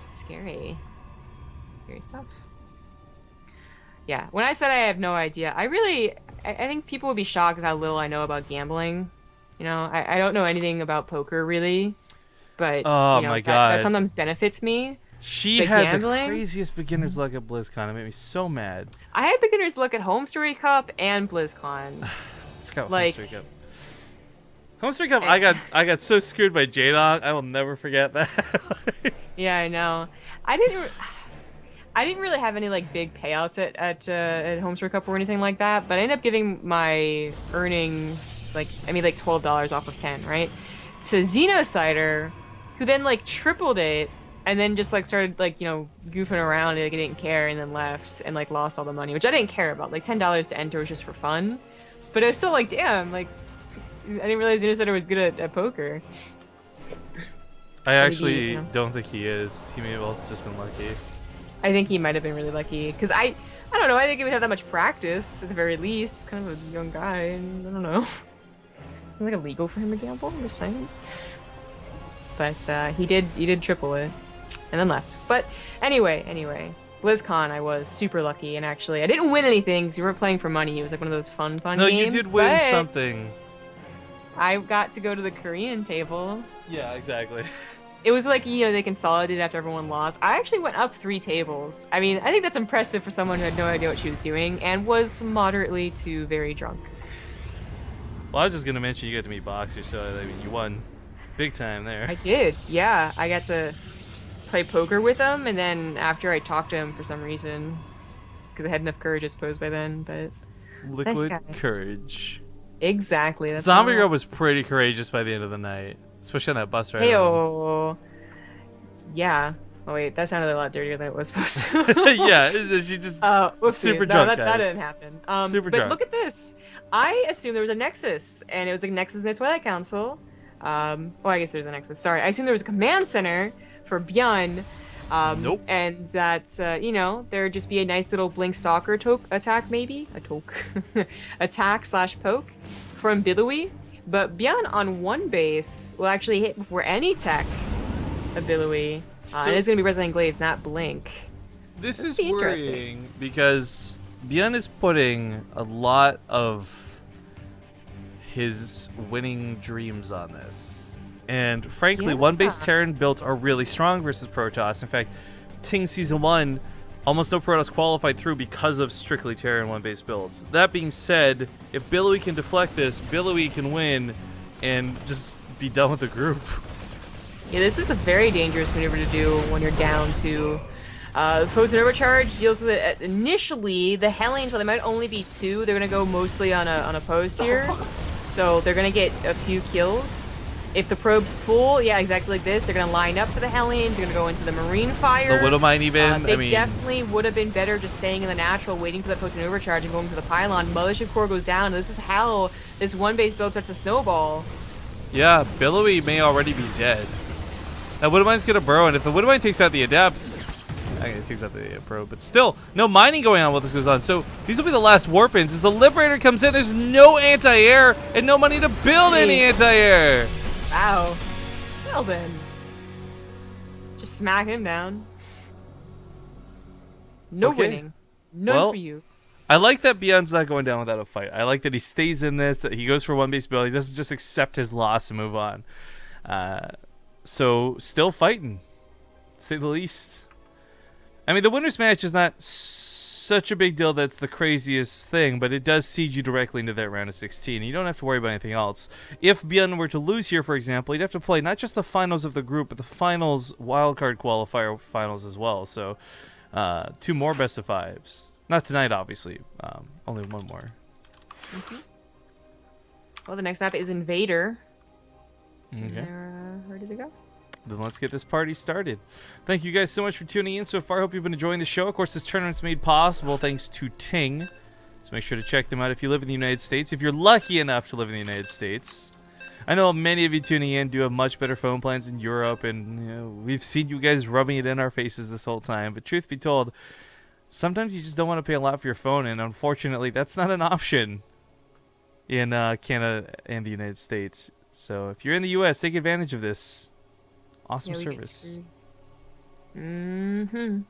Scary. Scary stuff. Yeah, when I said I have no idea, I think people would be shocked at how little I know about gambling. You know, I don't know anything about poker, really. But, oh you know, my God. that sometimes benefits me. She The had gambling? the craziest beginner's luck at BlizzCon. It made me so mad. I had beginner's luck at Home Story Cup and BlizzCon. I forgot what Like, Home Story Cup. Home Story Cup, eh, I got so screwed by J-Dog. I will never forget that. yeah, I know. I didn't really have any like big payouts at Home Story Cup or anything like that, but I ended up giving my earnings like $12 off of 10, right? To Xenocider, who then like tripled it and then just like started like, goofing around and like, I didn't care and then left and like lost all the money, which I didn't care about. Like $10 to enter was just for fun. But I was still like, damn, like I didn't realize Xenocider was good at poker. I actually don't think he is. He may have also just been lucky. I think he might have been really lucky because I don't know. I think he would have that much practice at the very least. Kind of a young guy, and I don't know. It's like illegal for him to gamble. I'm just saying. But he did triple it, and then left. But anyway, BlizzCon I was super lucky, and actually I didn't win anything because we weren't playing for money. It was like one of those fun games. No, you did win something. I got to go to the Korean table. Yeah, exactly. It was like, they consolidated after everyone lost. I actually went up 3 tables. I mean, I think that's impressive for someone who had no idea what she was doing and was moderately to very drunk. Well, I was just going to mention you got to meet Boxer, so I mean, you won big time there. I did, yeah. I got to play poker with him, and then after I talked to him for some reason, because I had enough courage, I suppose, by then, but... Liquid nice courage. Exactly. That's Zombie Girl was pretty courageous by the end of the night. Especially on that bus ride. Heyo. Yeah. Oh wait, that sounded a lot dirtier than it was supposed to. Yeah, she just super drunk, that didn't happen. Super but drunk. look at this. I assumed there was a Nexus, and it was like Nexus in the Twilight Council. I guess there's a Nexus. Sorry, I assumed there was a command center for ByuN. Nope. And that, there'd just be a nice little Blink Stalker attack, maybe? Attack/poke from Billowy. But ByuN on one base will actually hit before any tech of Billowy. And it's going to be Resident Glaives, not Blink. This is worrying because ByuN is putting a lot of his winning dreams on this. And frankly, one-base Terran builds are really strong versus Protoss. In fact, TING Season 1, almost no Protoss qualified through because of strictly Terran one-base builds. That being said, if Billowy can deflect this, Billowy can win and just be done with the group. Yeah, this is a very dangerous maneuver to do when you're down to Photon Overcharge deals with it initially. The Hellions, while they might only be 2, they're going to go mostly on a post here. So they're going to get a few kills. If the probes pull, yeah, exactly like this, they're going to line up for the Hellions. They're going to go into the Marine Fire. The Widowmine even. They definitely would have been better just staying in the natural, waiting for that Photon Overcharge and going to the pylon. Mothership Core goes down, and this is how this one-base build starts to snowball. Yeah, Billowy may already be dead. Now Widowmine's going to burrow, and if the Widowmine takes out the Adepts... it takes out the probe, but still, no mining going on while this goes on. So these will be the last warp-ins. As the Liberator comes in, there's no anti-air and no money to build any anti-air. Wow. Well then. Just smack him down. No winning. None for you. I like that ByuN's not going down without a fight. I like that he stays in this, that he goes for one-base build. He doesn't just accept his loss and move on. So, still fighting, to say the least. I mean, the winner's match is not such a big deal that's the craziest thing, but it does seed you directly into that round of 16. You don't have to worry about anything else. If ByuN were to lose here, for example, you'd have to play not just the finals of the group, but the finals, wildcard qualifier finals as well. So, 2 more best of 5s. Not tonight, obviously. Only 1 more. Well, the next map is Invader. Okay. They're ready to go. Then let's get this party started. Thank you guys so much for tuning in so far. Hope you've been enjoying the show. Of course, this tournament's made possible thanks to TING. So make sure to check them out if you live in the United States. If you're lucky enough to live in the United States. I know many of you tuning in do have much better phone plans in Europe, and we've seen you guys rubbing it in our faces this whole time. But truth be told, sometimes you just don't want to pay a lot for your phone, and unfortunately, that's not an option in Canada and the United States. So if you're in the U.S., take advantage of this. Awesome service. I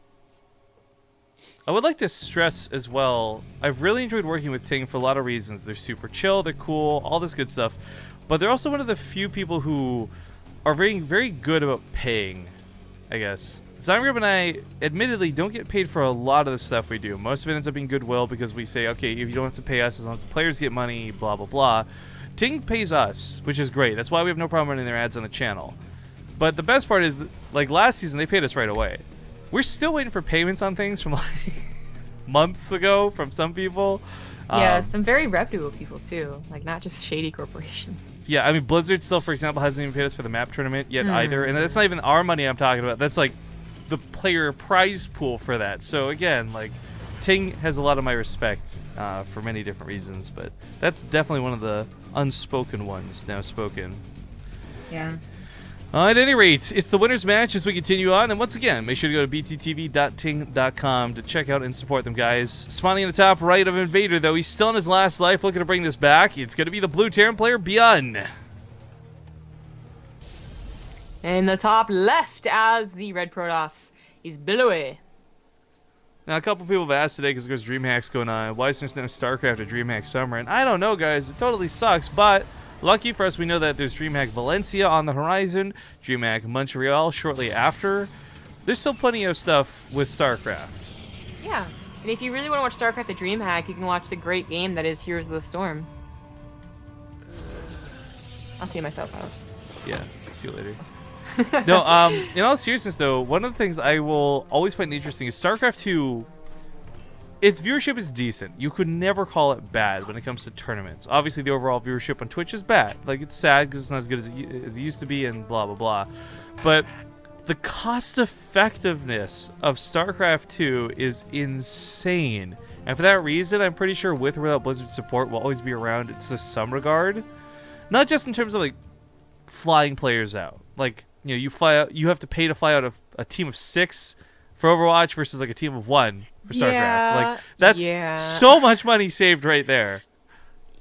would like to stress as well, I've really enjoyed working with TING for a lot of reasons. They're super chill, they're cool, all this good stuff. But they're also one of the few people who are very, very good about paying, I guess. Zymergub and I, admittedly, don't get paid for a lot of the stuff we do. Most of it ends up being goodwill because we say, okay, if you don't have to pay us as long as the players get money, blah, blah, blah. Ting pays us, which is great. That's why we have no problem running their ads on the channel. But the best part is, that, like, last season, they paid us right away. We're still waiting for payments on things from, like, months ago from some people. Yeah, some very reputable people, too. Like, not just shady corporations. Yeah, I mean, Blizzard still, for example, hasn't even paid us for the map tournament yet either. And that's not even our money I'm talking about. That's, like, the player prize pool for that. So, again, like, Ting has a lot of my respect for many different reasons. But that's definitely one of the unspoken ones now spoken. Yeah. At any rate, it's the winner's match as we continue on. And once again, make sure to go to bttv.ting.com to check out and support them, guys. Spawning in the top right of Invader, though. He's still in his last life, looking to bring this back. It's going to be the blue Terran player, ByuN. In the top left as the red Protoss is Billowy. Now, a couple people have asked today, because there's DreamHack's going on, why is there no StarCraft or DreamHack Summer? And I don't know, guys. It totally sucks, but lucky for us, we know that there's DreamHack Valencia on the horizon, DreamHack Montreal shortly after. There's still plenty of stuff with StarCraft. Yeah. And if you really want to watch StarCraft the DreamHack, you can watch the great game that is Heroes of the Storm. I'll see myself out. Yeah, see you later. No, in all seriousness, though, one of the things I will always find interesting is StarCraft 2, its viewership is decent. You could never call it bad when it comes to tournaments. Obviously, the overall viewership on Twitch is bad. Like, it's sad because it's not as good as it used to be and blah, blah, blah. But the cost-effectiveness of StarCraft 2 is insane. And for that reason, I'm pretty sure with or without Blizzard support, will always be around to some regard. Not just in terms of, like, flying players out. Like, you know, you fly out, you have to pay to fly out a team of 6 for Overwatch versus like a team of 1 for StarCraft. Yeah, like that's so much money saved right there.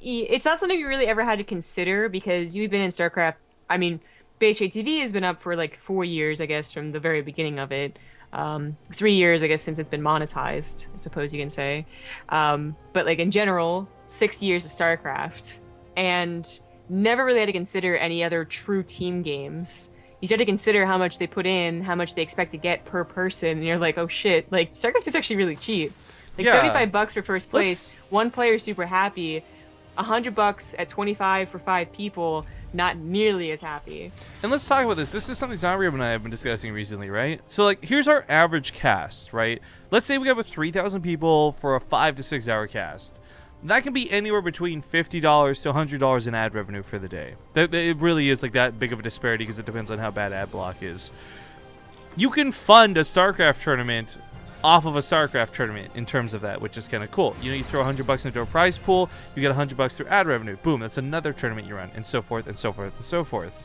It's not something we really ever had to consider because you've been in StarCraft. I mean, BaseTradeTV has been up for like 4 years, I guess, from the very beginning of it. 3 years, I guess, since it's been monetized, I suppose you can say. But like in general, 6 years of StarCraft, and never really had to consider any other true team games. You start to consider how much they put in, how much they expect to get per person, and you're like, oh shit, like StarCraft is actually really cheap. Like $75 for first place, one player super happy, $100 at 25 for 5 people, not nearly as happy. And let's talk about this. This is something Zombie and I have been discussing recently, right? So like, here's our average cast, right? Let's say we have 3,000 people for a 5 to 6 hour cast. That can be anywhere between $50 to $100 in ad revenue for the day. It really is like that big of a disparity because it depends on how bad ad block is. You can fund a StarCraft tournament off of a StarCraft tournament in terms of that, which is kind of cool. You know, you throw $100 into a prize pool, you get $100 through ad revenue. Boom, that's another tournament you run, and so forth and so forth and so forth.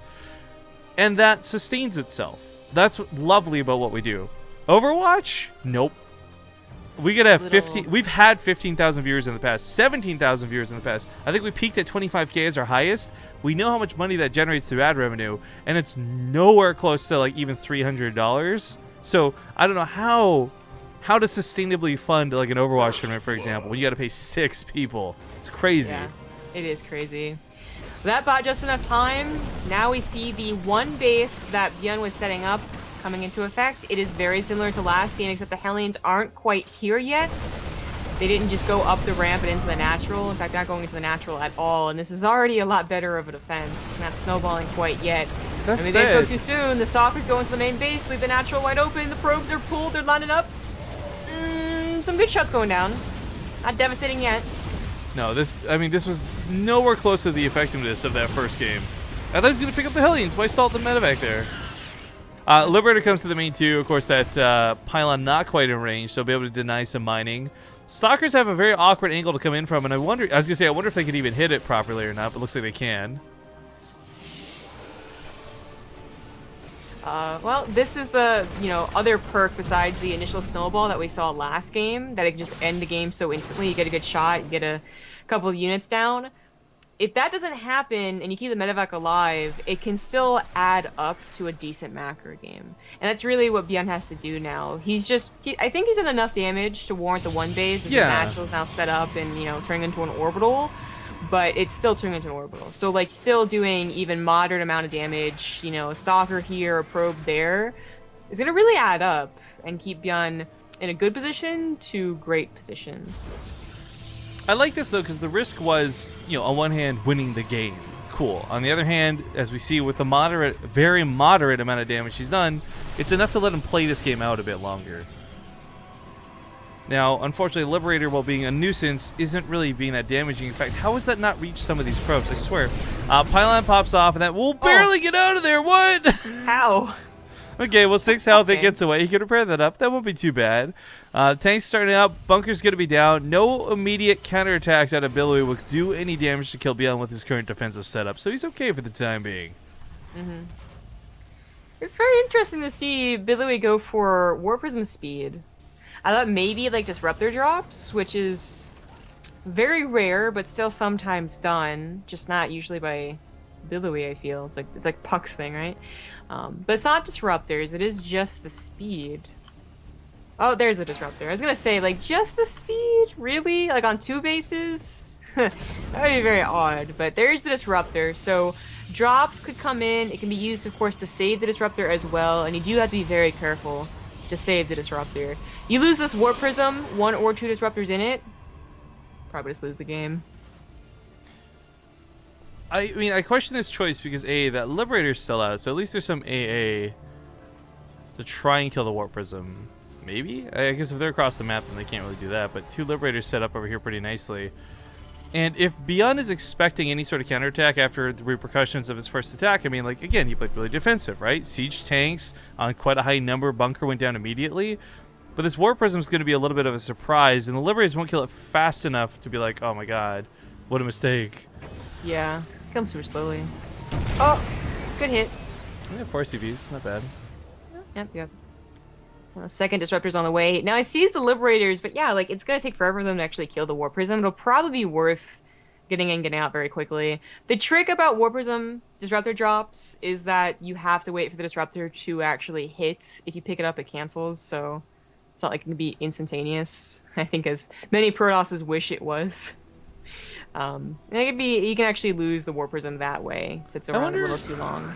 And that sustains itself. That's lovely about what we do. Overwatch? Nope. We could have 15. We've had 15,000 viewers in the past, 17,000 viewers in the past. I think we peaked at 25K as our highest. We know how much money that generates through ad revenue, and it's nowhere close to like even $300. So I don't know how to sustainably fund like an Overwatch tournament, for example, when you got to pay 6 people. It's crazy. Yeah, it is crazy. That bought just enough time. Now we see the one base that ByuN was setting up coming into effect. It is very similar to last game, except the Hellions aren't quite here yet. They didn't just go up the ramp and into the natural. In fact, not going into the natural at all. And this is already a lot better of a defense. Not snowballing quite yet. I mean, they spoke too soon. The Stalkers go into the main base, leave the natural wide open. The probes are pulled. They're lining up. Some good shots going down. Not devastating yet. No, this was nowhere close to the effectiveness of that first game. I thought he was going to pick up the Hellions. Why stall the medevac there? Liberator comes to the main too. Of course, that pylon not quite in range, so be able to deny some mining. Stalkers have a very awkward angle to come in from, and I wonder if they could even hit it properly or not, but it looks like they can. Well, this is the, other perk besides the initial snowball that we saw last game, that it can just end the game so instantly. You get a good shot, you get a couple of units down. If that doesn't happen and you keep the medevac alive, it can still add up to a decent macro game. And that's really what ByuN has to do now. I think he's done enough damage to warrant the one base as the natural's now set up and, turning into an orbital. But it's still turning into an orbital. So, still doing even moderate amount of damage, a stalker here, a probe there. is going to really add up and keep ByuN in a good position to great position. I like this though because the risk was, on one hand, winning the game. Cool. On the other hand, as we see with the very moderate amount of damage he's done, it's enough to let him play this game out a bit longer. Now, unfortunately, Liberator, while being a nuisance, isn't really being that damaging. In fact, how has that not reached some of these probes? I swear. Pylon pops off, and that will barely get out of there. What? How? Okay, well, 6 health, it gets away. He can repair that up. That won't be too bad. Tank's starting out. Bunker's going to be down. No immediate counterattacks out of Billowy will do any damage to kill ByuN with his current defensive setup, so he's okay for the time being. It's very interesting to see Billowy go for War Prism speed. I thought maybe like Disruptor drops, which is very rare, but still sometimes done. Just not usually by Billowy, I feel. It's like Puck's thing, right? But it's not Disruptors, it is just the speed. Oh, there's a Disruptor. I was gonna say, like, just the speed? Really? Like on 2 bases? That would be very odd, but there's the Disruptor, so drops could come in. It can be used, of course, to save the Disruptor as well, and you do have to be very careful to save the Disruptor. You lose this Warp Prism, 1 or 2 Disruptors in it, probably just lose the game. I mean, I question this choice because that Liberator's still out, so at least there's some AA to try and kill the Warp Prism. Maybe? I guess if they're across the map, then they can't really do that, but 2 Liberators set up over here pretty nicely. And if ByuN is expecting any sort of counterattack after the repercussions of his first attack, I mean, like, again, he played really defensive, right? Siege tanks on quite a high number. Bunker went down immediately. But this Warp Prism is going to be a little bit of a surprise, and the Liberators won't kill it fast enough to be like, oh my god, what a mistake. Yeah, comes super slowly. Oh, good hit. Yeah, 4 CVs, not bad. Yep. Well, second Disruptor's on the way. Now I seize the Liberators, but yeah, like, it's going to take forever for them to actually kill the Warp Prism. It'll probably be worth getting in, getting out very quickly. The trick about Warp Prism Disruptor drops is that you have to wait for the Disruptor to actually hit. If you pick it up, it cancels, so it's not like it can be instantaneous. I think as many Protosses wish it was. And it could be, you can actually lose the Warp Prism that way. Sits around a little too long.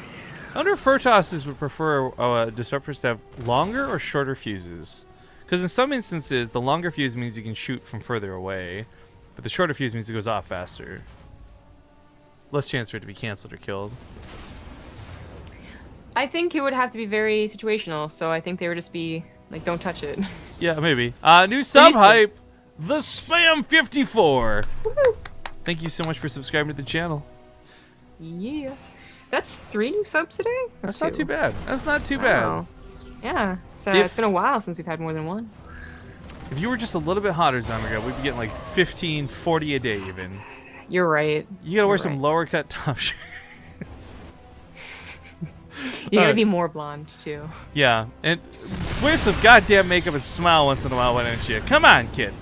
I wonder if Protosses would prefer Disruptors to have longer or shorter fuses. Because in some instances, the longer fuse means you can shoot from further away, but the shorter fuse means it goes off faster. Less chance for it to be canceled or killed. I think it would have to be very situational, so I think they would just be like, don't touch it. Yeah, maybe. New sub hype, the Spam 54. Thank you so much for subscribing to the channel. Yeah. That's 3 new subs today? That's not too bad. That's not too bad. Yeah, so it's been a while since we've had more than one. If you were just a little bit hotter, Zamaga, we'd be getting like 15, 40 a day even. You're right. You gotta wear some lower cut top shirts. You gotta be more blonde too. Yeah, and wear some goddamn makeup and smile once in a while, why don't you? Come on, kid.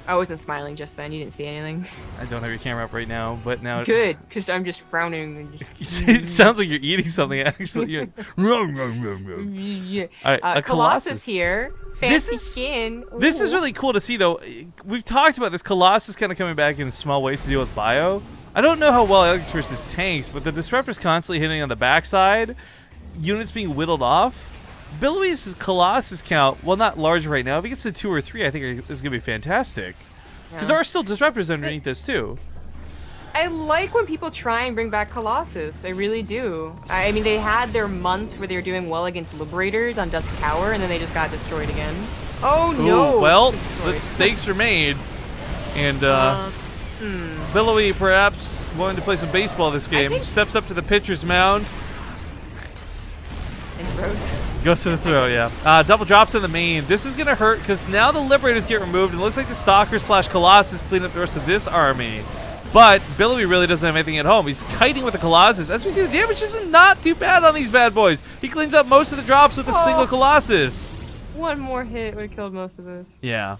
I wasn't smiling just then. You didn't see anything. I don't have your camera up right now, but now... Good, because I'm just frowning. And just... It sounds like you're eating something, actually. You're like, yeah. All right, Colossus here. Fancy skin. Ooh. This is really cool to see, though. We've talked about this. Colossus kind of coming back in small ways to deal with Bio. I don't know how well it works versus tanks, but the Disruptor's constantly hitting on the backside. Units being whittled off. Billowy's Colossus count, well, not large right now. If he gets to 2 or 3, I think is going to be fantastic. Because there are still Disruptors underneath this, too. I like when people try and bring back Colossus. I really do. I mean, they had their month where they were doing well against Liberators on Dusk Tower, and then they just got destroyed again. Oh, no! Well, the stakes are made. And, Billowy, perhaps wanting to play some baseball this game, steps up to the pitcher's mound. And throws. Goes for the throw, yeah. Double drops in the main. This is going to hurt because now the Liberators get removed. It looks like the Stalker / Colossus clean up the rest of this army. But Billowy really doesn't have anything at home. He's kiting with the Colossus. As we see, the damage is not too bad on these bad boys. He cleans up most of the drops with a single Colossus. One more hit would have killed most of this. Yeah.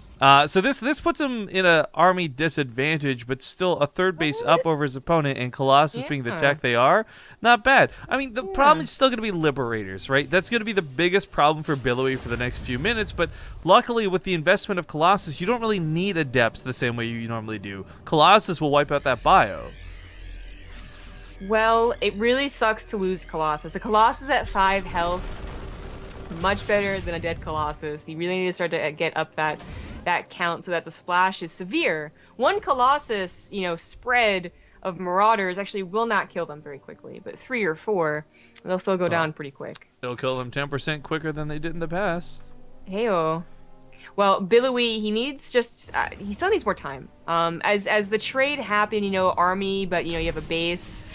So this puts him in an army disadvantage, but still a third base up over his opponent, and Colossus being the tech they are, not bad. I mean, the problem is still going to be Liberators, right? That's going to be the biggest problem for Billowy for the next few minutes, but luckily with the investment of Colossus, you don't really need Adepts the same way you normally do. Colossus will wipe out that Bio. Well, it really sucks to lose Colossus. A Colossus at 5 health much better than a dead Colossus. You really need to start to get up that count so that the splash is severe. One Colossus, you know, spread of Marauders actually will not kill them very quickly, but 3 or 4, they'll still go down pretty quick. It'll kill them 10% quicker than they did in the past. Heyo. Well, Billowy, he needs just, he still needs more time. As the trade happened, you know, army, but, you know, you have a base,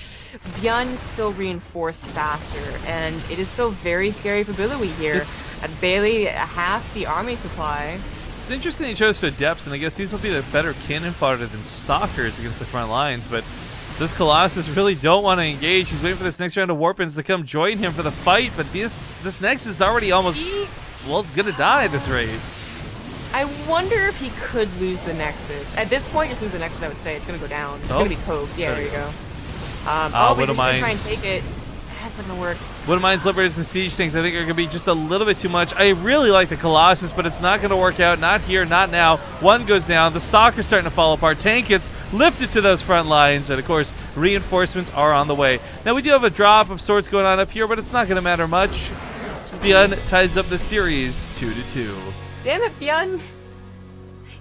ByuN still reinforced faster, and it is still very scary for Billowy here. At barely half the army supply. It's interesting he chose to depths, and I guess these will be the better cannon fodder than stalkers against the front lines, but this Colossus really don't want to engage. He's waiting for this next round of Warpins to come join him for the fight, but this Nexus is already almost, well, it's gonna die at this rate. I wonder if he could lose the Nexus. At this point, just lose the Nexus, I would say. It's gonna go down. It's gonna be poked. Yeah, there you go. But he's gonna try and take it. That's not gonna work. One of mine's Liberators and Siege things I think are going to be just a little bit too much. I really like the Colossus, but it's not going to work out. Not here, not now. One goes down. The Stalker's starting to fall apart. Tank gets lifted to those front lines, and of course, reinforcements are on the way. Now, we do have a drop of sorts going on up here, but it's not going to matter much. ByuN ties up the series 2-2. Damn it, ByuN.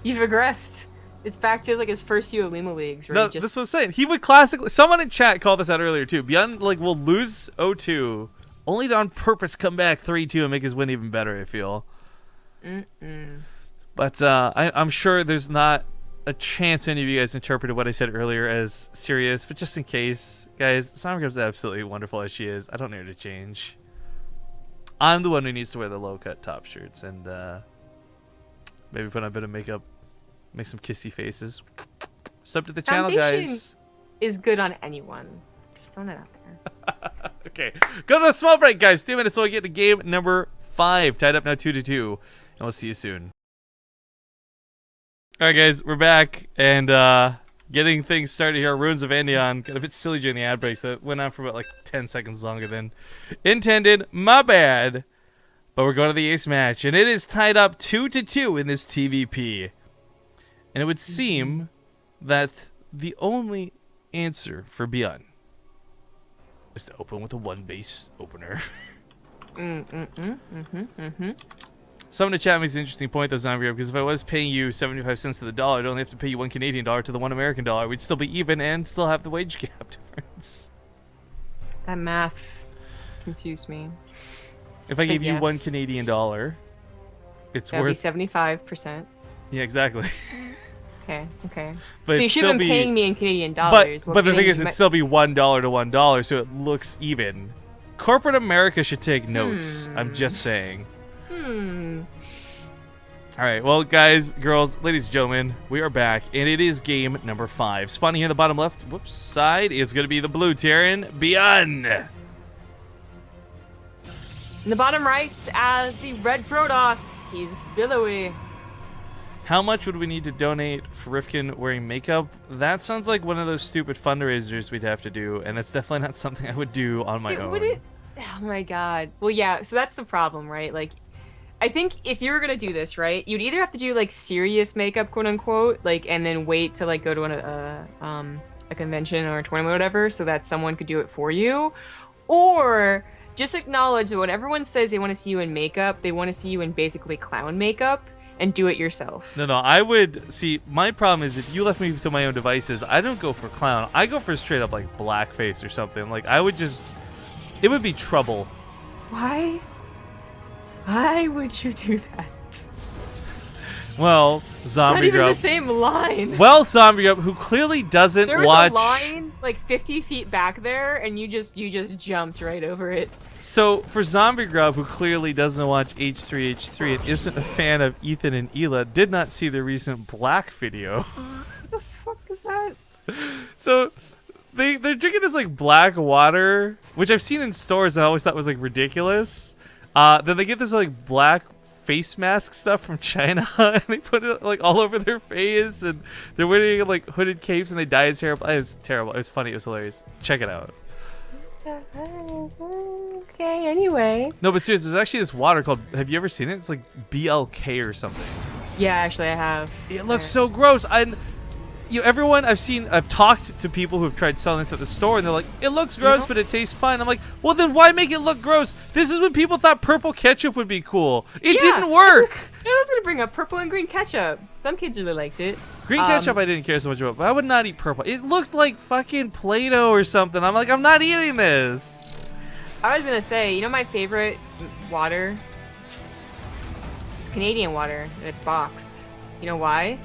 You've regressed. It's back to like his first few Alima leagues. Where No, just... that's what I'm saying. He would classically. Someone in chat called this out earlier too. ByuN like will lose 0-2, only to on purpose come back 3-2 and make his win even better. I feel. But I'm sure there's not a chance any of you guys interpreted what I said earlier as serious. But just in case, guys, Zombiegrub's absolutely wonderful as she is. I don't need her to change. I'm the one who needs to wear the low cut top shirts and maybe put on a bit of makeup. Make some kissy faces. Sub to the channel, guys. Is good on anyone. Just throwing it out there. Okay, go to a small break, guys. 2 minutes so we get to game number 5. Tied up now 2-2, and we'll see you soon. All right, guys, we're back and getting things started here. Ruins of Andeon got a bit silly during the ad break, so it went on for about like 10 seconds longer than intended. My bad. But we're going to the ace match, and it is tied up 2-2 in this TvP. And it would seem that the only answer for ByuN is to open with a 1-base opener. Someone in the chat makes an interesting point, though, Zombie, because if I was paying you 75 cents to the dollar, I'd only have to pay you $1 Canadian to the $1 American dollar. We'd still be even and still have the wage gap difference. That math confused me. If I gave you $1 Canadian, it's That'd worth... be 75%. Yeah, exactly. Okay. But so you should have been paying me in Canadian dollars. But the thing is, it'd still be $1 to $1, so it looks even. Corporate America should take notes. I'm just saying. All right, well, guys, girls, ladies and gentlemen, we are back, and it is game number 5. Spawning here in the bottom left, side is going to be the blue Terran, ByuN. In the bottom right, as the red Protoss, he's Billowy. How much would we need to donate for Rifkin wearing makeup? That sounds like one of those stupid fundraisers we'd have to do, and it's definitely not something I would do on my own. Would it? Oh my god. Well, yeah, so that's the problem, right? Like, I think if you were gonna do this, right, you'd either have to do, like, serious makeup, quote-unquote, like, and then wait to, like, go to a convention or a tournament or whatever so that someone could do it for you, or just acknowledge that when everyone says they want to see you in makeup, they want to see you in basically clown makeup, and do it yourself. No, I would... See, my problem is if you left me to my own devices, I don't go for clown. I go for straight up, like, blackface or something. Like, I would just... It would be trouble. Why? Why would you do that? Well, Zombie Not even Grub... the same line. Well, Zombie Grub, who clearly doesn't watch... There was a line, like, 50 feet back there, and you just jumped right over it. So, for Zombie Grub, who clearly doesn't watch H3H3 and isn't a fan of Ethan and Hila, did not see the recent Black video. What the fuck is that? So, they're drinking this, like, black water, which I've seen in stores and I always thought was, like, ridiculous. Then they get this, like, black face mask stuff from China, and they put it, like, all over their face, and they're wearing, like, hooded capes, and they dye his hair. It was terrible. It was funny. It was hilarious. Check it out. Okay, anyway. No, but seriously, there's actually this water called, have you ever seen it? It's like BLK or something. Yeah, actually I have. It looks so gross. everyone I've talked to people who have tried selling this at the store, and they're like, it looks gross, but it tastes fine. I'm like, well, then why make it look gross? This is when people thought purple ketchup would be cool. It didn't work. I was gonna bring up purple and green ketchup. Some kids really liked it. Green ketchup I didn't care so much about, but I would not eat purple. It looked like fucking Play-Doh or something. I'm like, I'm not eating this. I was gonna say, you know my favorite water? It's Canadian water, and it's boxed. You know why?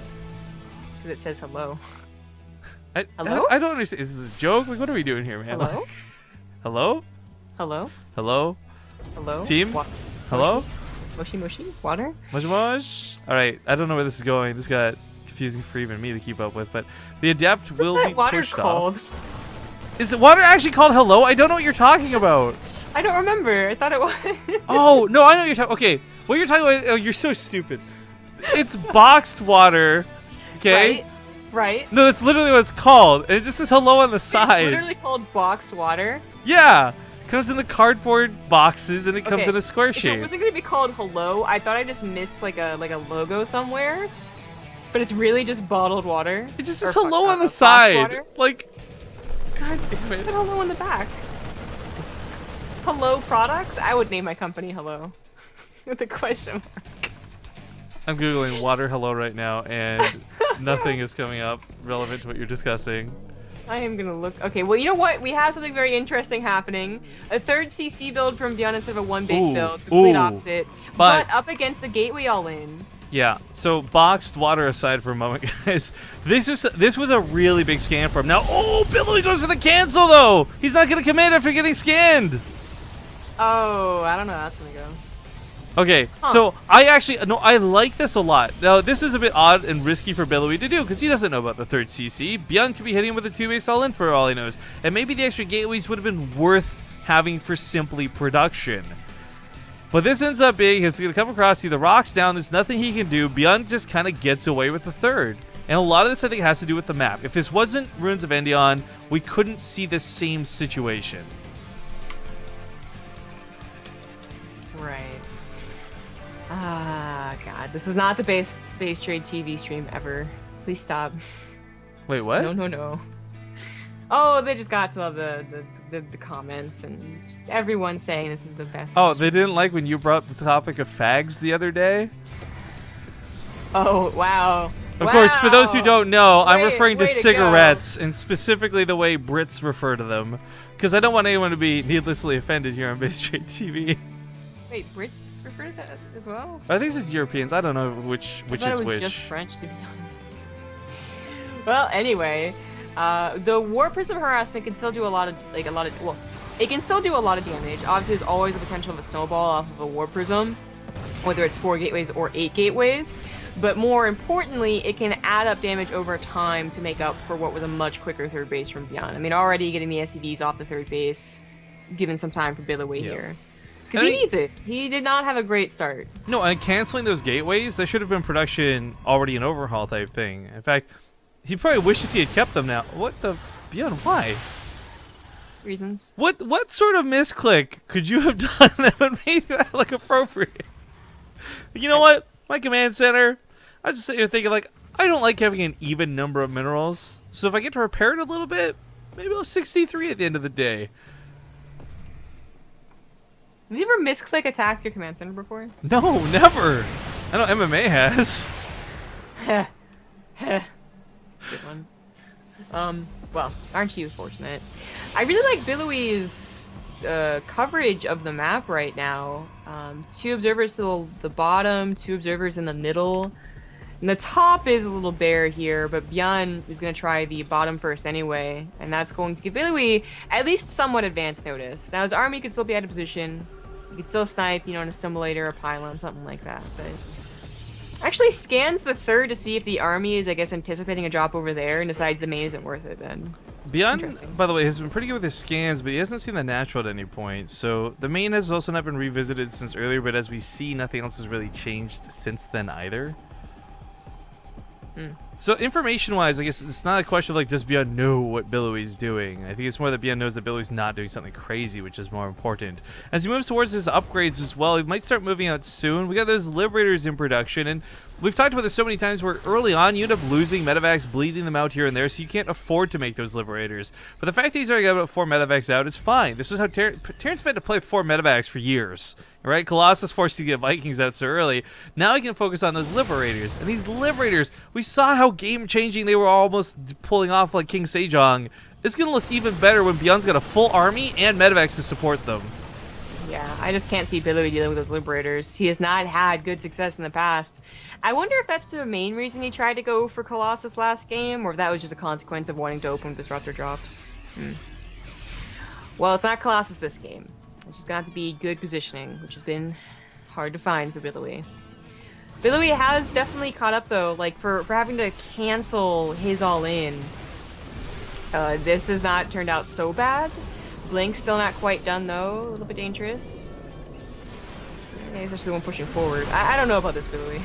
Because it says hello. Hello? I don't understand. Is this a joke? Like, what are we doing here, man? Hello? Like, hello? Hello? Hello? Hello? Team? Hello? Moshi moshi? Water? Mosh mosh? Alright, I don't know where this is going. This got confusing for even me to keep up with, but the adept Isn't will that be water pushed called? off. Is the water actually called hello? I don't know what you're talking about. I don't remember. I thought it was. Oh, no, I know what you're talking. Okay, what you're talking about, oh, you're so stupid. It's boxed water, okay? Right. No, that's literally what it's called. And it just says hello on the side. It's literally called boxed water. Yeah. Comes in the cardboard boxes, and it comes in a square If shape. it wasn't gonna be called hello, I thought I just missed like a logo somewhere. But it's really just bottled water. It just Or says hello on the boxed side. water. Like, god damn It it. said hello on the back. Hello products? I would name my company Hello. With a question mark. I'm Googling water hello right now, and nothing is coming up relevant to what you're discussing. I am gonna look. Okay, well, you know what? We have something very interesting happening. A third CC build from ByuN instead of a one base build. Complete opposite. But up against the gateway all in. Yeah, so boxed water aside for a moment, guys. This was a really big scan for him. Now, oh, Billowy goes for the cancel, though! He's not going to commit after getting scanned! Oh, I don't know how that's gonna go. Okay, so I like this a lot. Now, this is a bit odd and risky for Billowy to do, because he doesn't know about the third CC. ByuN could be hitting him with a 2-base all-in for all he knows. And maybe the extra gateways would have been worth having for simply production. But this ends up being, he's going to come across, see the rocks down, there's nothing he can do. ByuN just kind of gets away with the third. And a lot of this, I think, has to do with the map. If this wasn't Ruins of Endion, we couldn't see the same situation. Right. Ah, God. This is not the base trade TV stream ever. Please stop. Wait, what? No. Oh, they just got to love the comments and just everyone saying this is the best. Oh, they didn't like when you brought up the topic of fags the other day? Oh, wow. Of course, for those who don't know, I'm referring to way to cigarettes, and specifically the way Brits refer to them. Because I don't want anyone to be needlessly offended here on BaseTradeTV. Wait, Brits refer to that as well? I think this is Europeans. I don't know which I thought is it was which. just French, to be honest. Well, anyway, the War Prism harassment can still do it can still do a lot of damage. Obviously, there's always the potential of a snowball off of a War Prism, whether it's 4 gateways or 8 gateways. But more importantly, it can add up damage over time to make up for what was a much quicker third base from ByuN. I mean, already getting the SCVs off the third base, given some time for Billowy here. Because he needs it. He did not have a great start. No, and canceling those gateways, there should have been production already an overhaul type thing. In fact, he probably wishes he had kept them now. What the... ByuN, why? Reasons. What sort of misclick could you have done that would make that look appropriate? You know what? My command center, I was just sitting here thinking, like, I don't like having an even number of minerals. So if I get to repair it a little bit, maybe I'll 63 at the end of the day. Have you ever misclick attacked your command center before? No, never. I know MMA has. Heh. Good one. Well, aren't you fortunate? I really like Billowy's coverage of the map right now. 2 observers to the bottom, 2 observers in the middle. And the top is a little bare here, but ByuN is going to try the bottom first anyway, and that's going to give Billowy at least somewhat advanced notice. Now his army could still be out of position. He could still snipe, you know, in a simulator, a pylon, something like that, but... Actually scans the third to see if the army is, I guess, anticipating a drop over there and decides the main isn't worth it then. ByuN, by the way, has been pretty good with his scans, but he hasn't seen the natural at any point. So the main has also not been revisited since earlier, but as we see, nothing else has really changed since then either. So information-wise, I guess it's not a question of like, does ByuN know what Billowy's doing? I think it's more that ByuN knows that Billowy's not doing something crazy, which is more important. As he moves towards his upgrades as well, he might start moving out soon. We got those Liberators in production, and we've talked about this so many times where early on you end up losing medevacs, bleeding them out here and there, so you can't afford to make those Liberators. But the fact that he's already got about 4 medevacs out is fine. This is how Terrence had to play with 4 medevacs for years. Right? Colossus forced to get Vikings out so early. Now he can focus on those Liberators. And these Liberators, we saw how game-changing they were almost pulling off like King Sejong. It's going to look even better when ByuN's got a full army and medevacs to support them. Yeah, I just can't see Billowy dealing with those Liberators. He has not had good success in the past. I wonder if that's the main reason he tried to go for Colossus last game, or if that was just a consequence of wanting to open with Disruptor drops. Well, it's not Colossus this game. It's just going to have to be good positioning, which has been hard to find for Billowy. Billowy has definitely caught up, though, like, for having to cancel his all-in. This has not turned out so bad. Blink's still not quite done, though. A little bit dangerous. Yeah, he's actually the one pushing forward. I don't know about this, Billowy.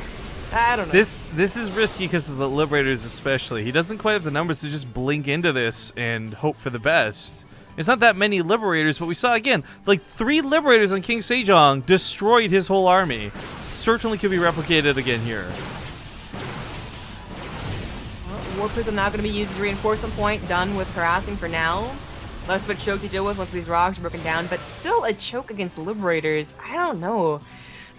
I don't know. This is risky because of the Liberators especially. He doesn't quite have the numbers to just blink into this and hope for the best. It's not that many Liberators, but we saw, again, like 3 Liberators on King Sejong destroyed his whole army. Certainly could be replicated again here. Well, War Prism now going to be used as a reinforcement point, done with harassing for now. Less of a choke to deal with once these rocks are broken down, but still a choke against Liberators. I don't know.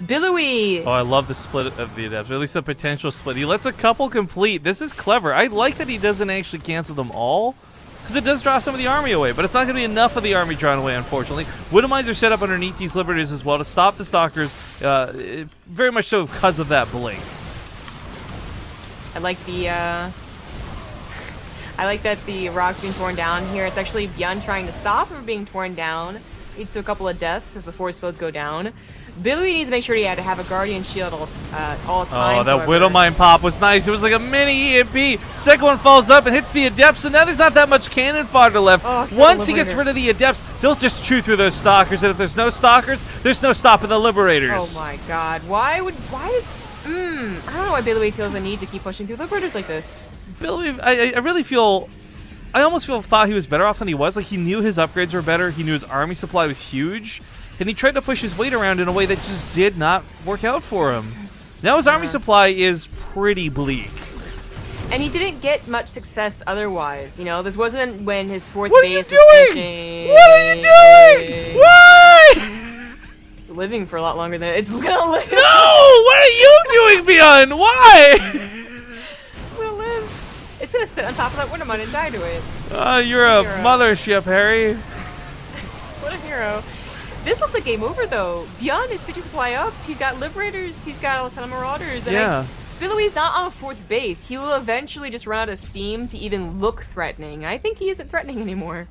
Billowy! Oh, I love the split of the adepts, or at least the potential split. He lets a couple complete. This is clever. I like that he doesn't actually cancel them all, because it does draw some of the army away, but it's not going to be enough of the army drawn away, unfortunately. Widow Mines are set up underneath these Liberators as well to stop the Stalkers, very much so because of that blink. I like that the rock's being torn down here. It's actually ByuN trying to stop him from being torn down. Leads to a couple of deaths as the force fields go down. Billowy needs to make sure he had to have a Guardian Shield all times. Oh, that however. Widow Mine pop was nice. It was like a mini EMP. Second one falls up and hits the Adepts, so now there's not that much cannon fodder left. Oh, Once he gets rid of the Adepts, they'll just chew through those Stalkers, and if there's no Stalkers, there's no stopping the Liberators. Oh my god. I don't know why Billowy feels the need to keep pushing through Liberators like this. Billowy, I really feel... I almost thought he was better off than he was. Like, he knew his upgrades were better. He knew his army supply was huge. And he tried to push his weight around in a way that just did not work out for him. Now his army supply is pretty bleak. And he didn't get much success otherwise. You know, this wasn't when his 4th What base are you was doing? What are you doing? Why? living for a lot longer than it's gonna live. No! What are you doing, ByuN? Why? It's gonna live. It's gonna sit on top of that Winter Mine and die to it. You're a mothership, Harry. What a hero. This looks like game over, though. ByuN is 50 supply up. He's got Liberators. He's got a ton of Marauders. And Yeah. Billowy's not on a 4th base. He will eventually just run out of steam to even look threatening. I think he isn't threatening anymore.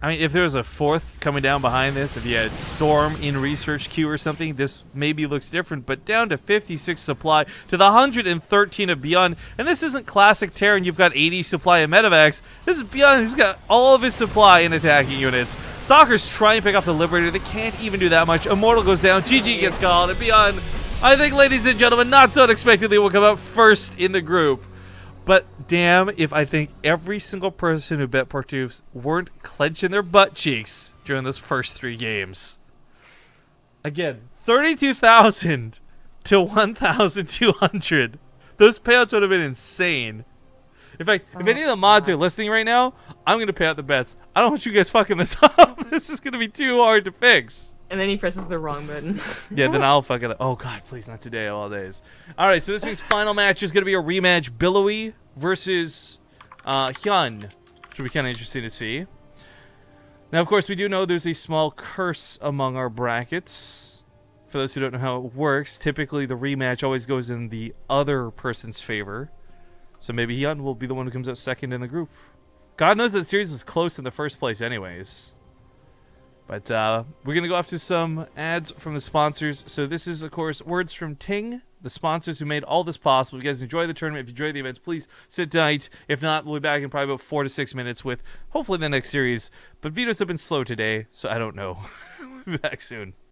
I mean, if there was a 4th coming down behind this, if you had Storm in research queue or something, this maybe looks different. But down to 56 supply to the 113 of ByuN. And this isn't classic Terran. You've got 80 supply of medevacs. This is ByuN who's got all of his supply in attacking units. Stalkers try and pick off the Liberator. They can't even do that much. Immortal goes down. GG gets called. And ByuN, I think, ladies and gentlemen, not so unexpectedly, will come out first in the group. But damn if I think every single person who bet Portoufs weren't clenching their butt cheeks during those first 3 games. Again, 32,000 to 1,200. Those payouts would have been insane. In fact, if any of the mods are listening right now, I'm going to pay out the bets. I don't want you guys fucking this up. This is going to be too hard to fix. And then he presses the wrong button. Yeah, then I'll fuck it up. Oh, God, please, not today, of all days. All right, so this week's final match is going to be a rematch. Billowy versus ByuN. Should be kind of interesting to see. Now, of course, we do know there's a small curse among our brackets. For those who don't know how it works, typically the rematch always goes in the other person's favor. So maybe ByuN will be the one who comes out second in the group. God knows that series was close in the first place anyways. But we're going to go off to some ads from the sponsors. So this is, of course, words from TING, the sponsors who made all this possible. If you guys enjoy the tournament, if you enjoy the events, please sit tight. If not, we'll be back in probably about 4 to 6 minutes with hopefully the next series. But videos have been slow today, so I don't know. We'll be back soon.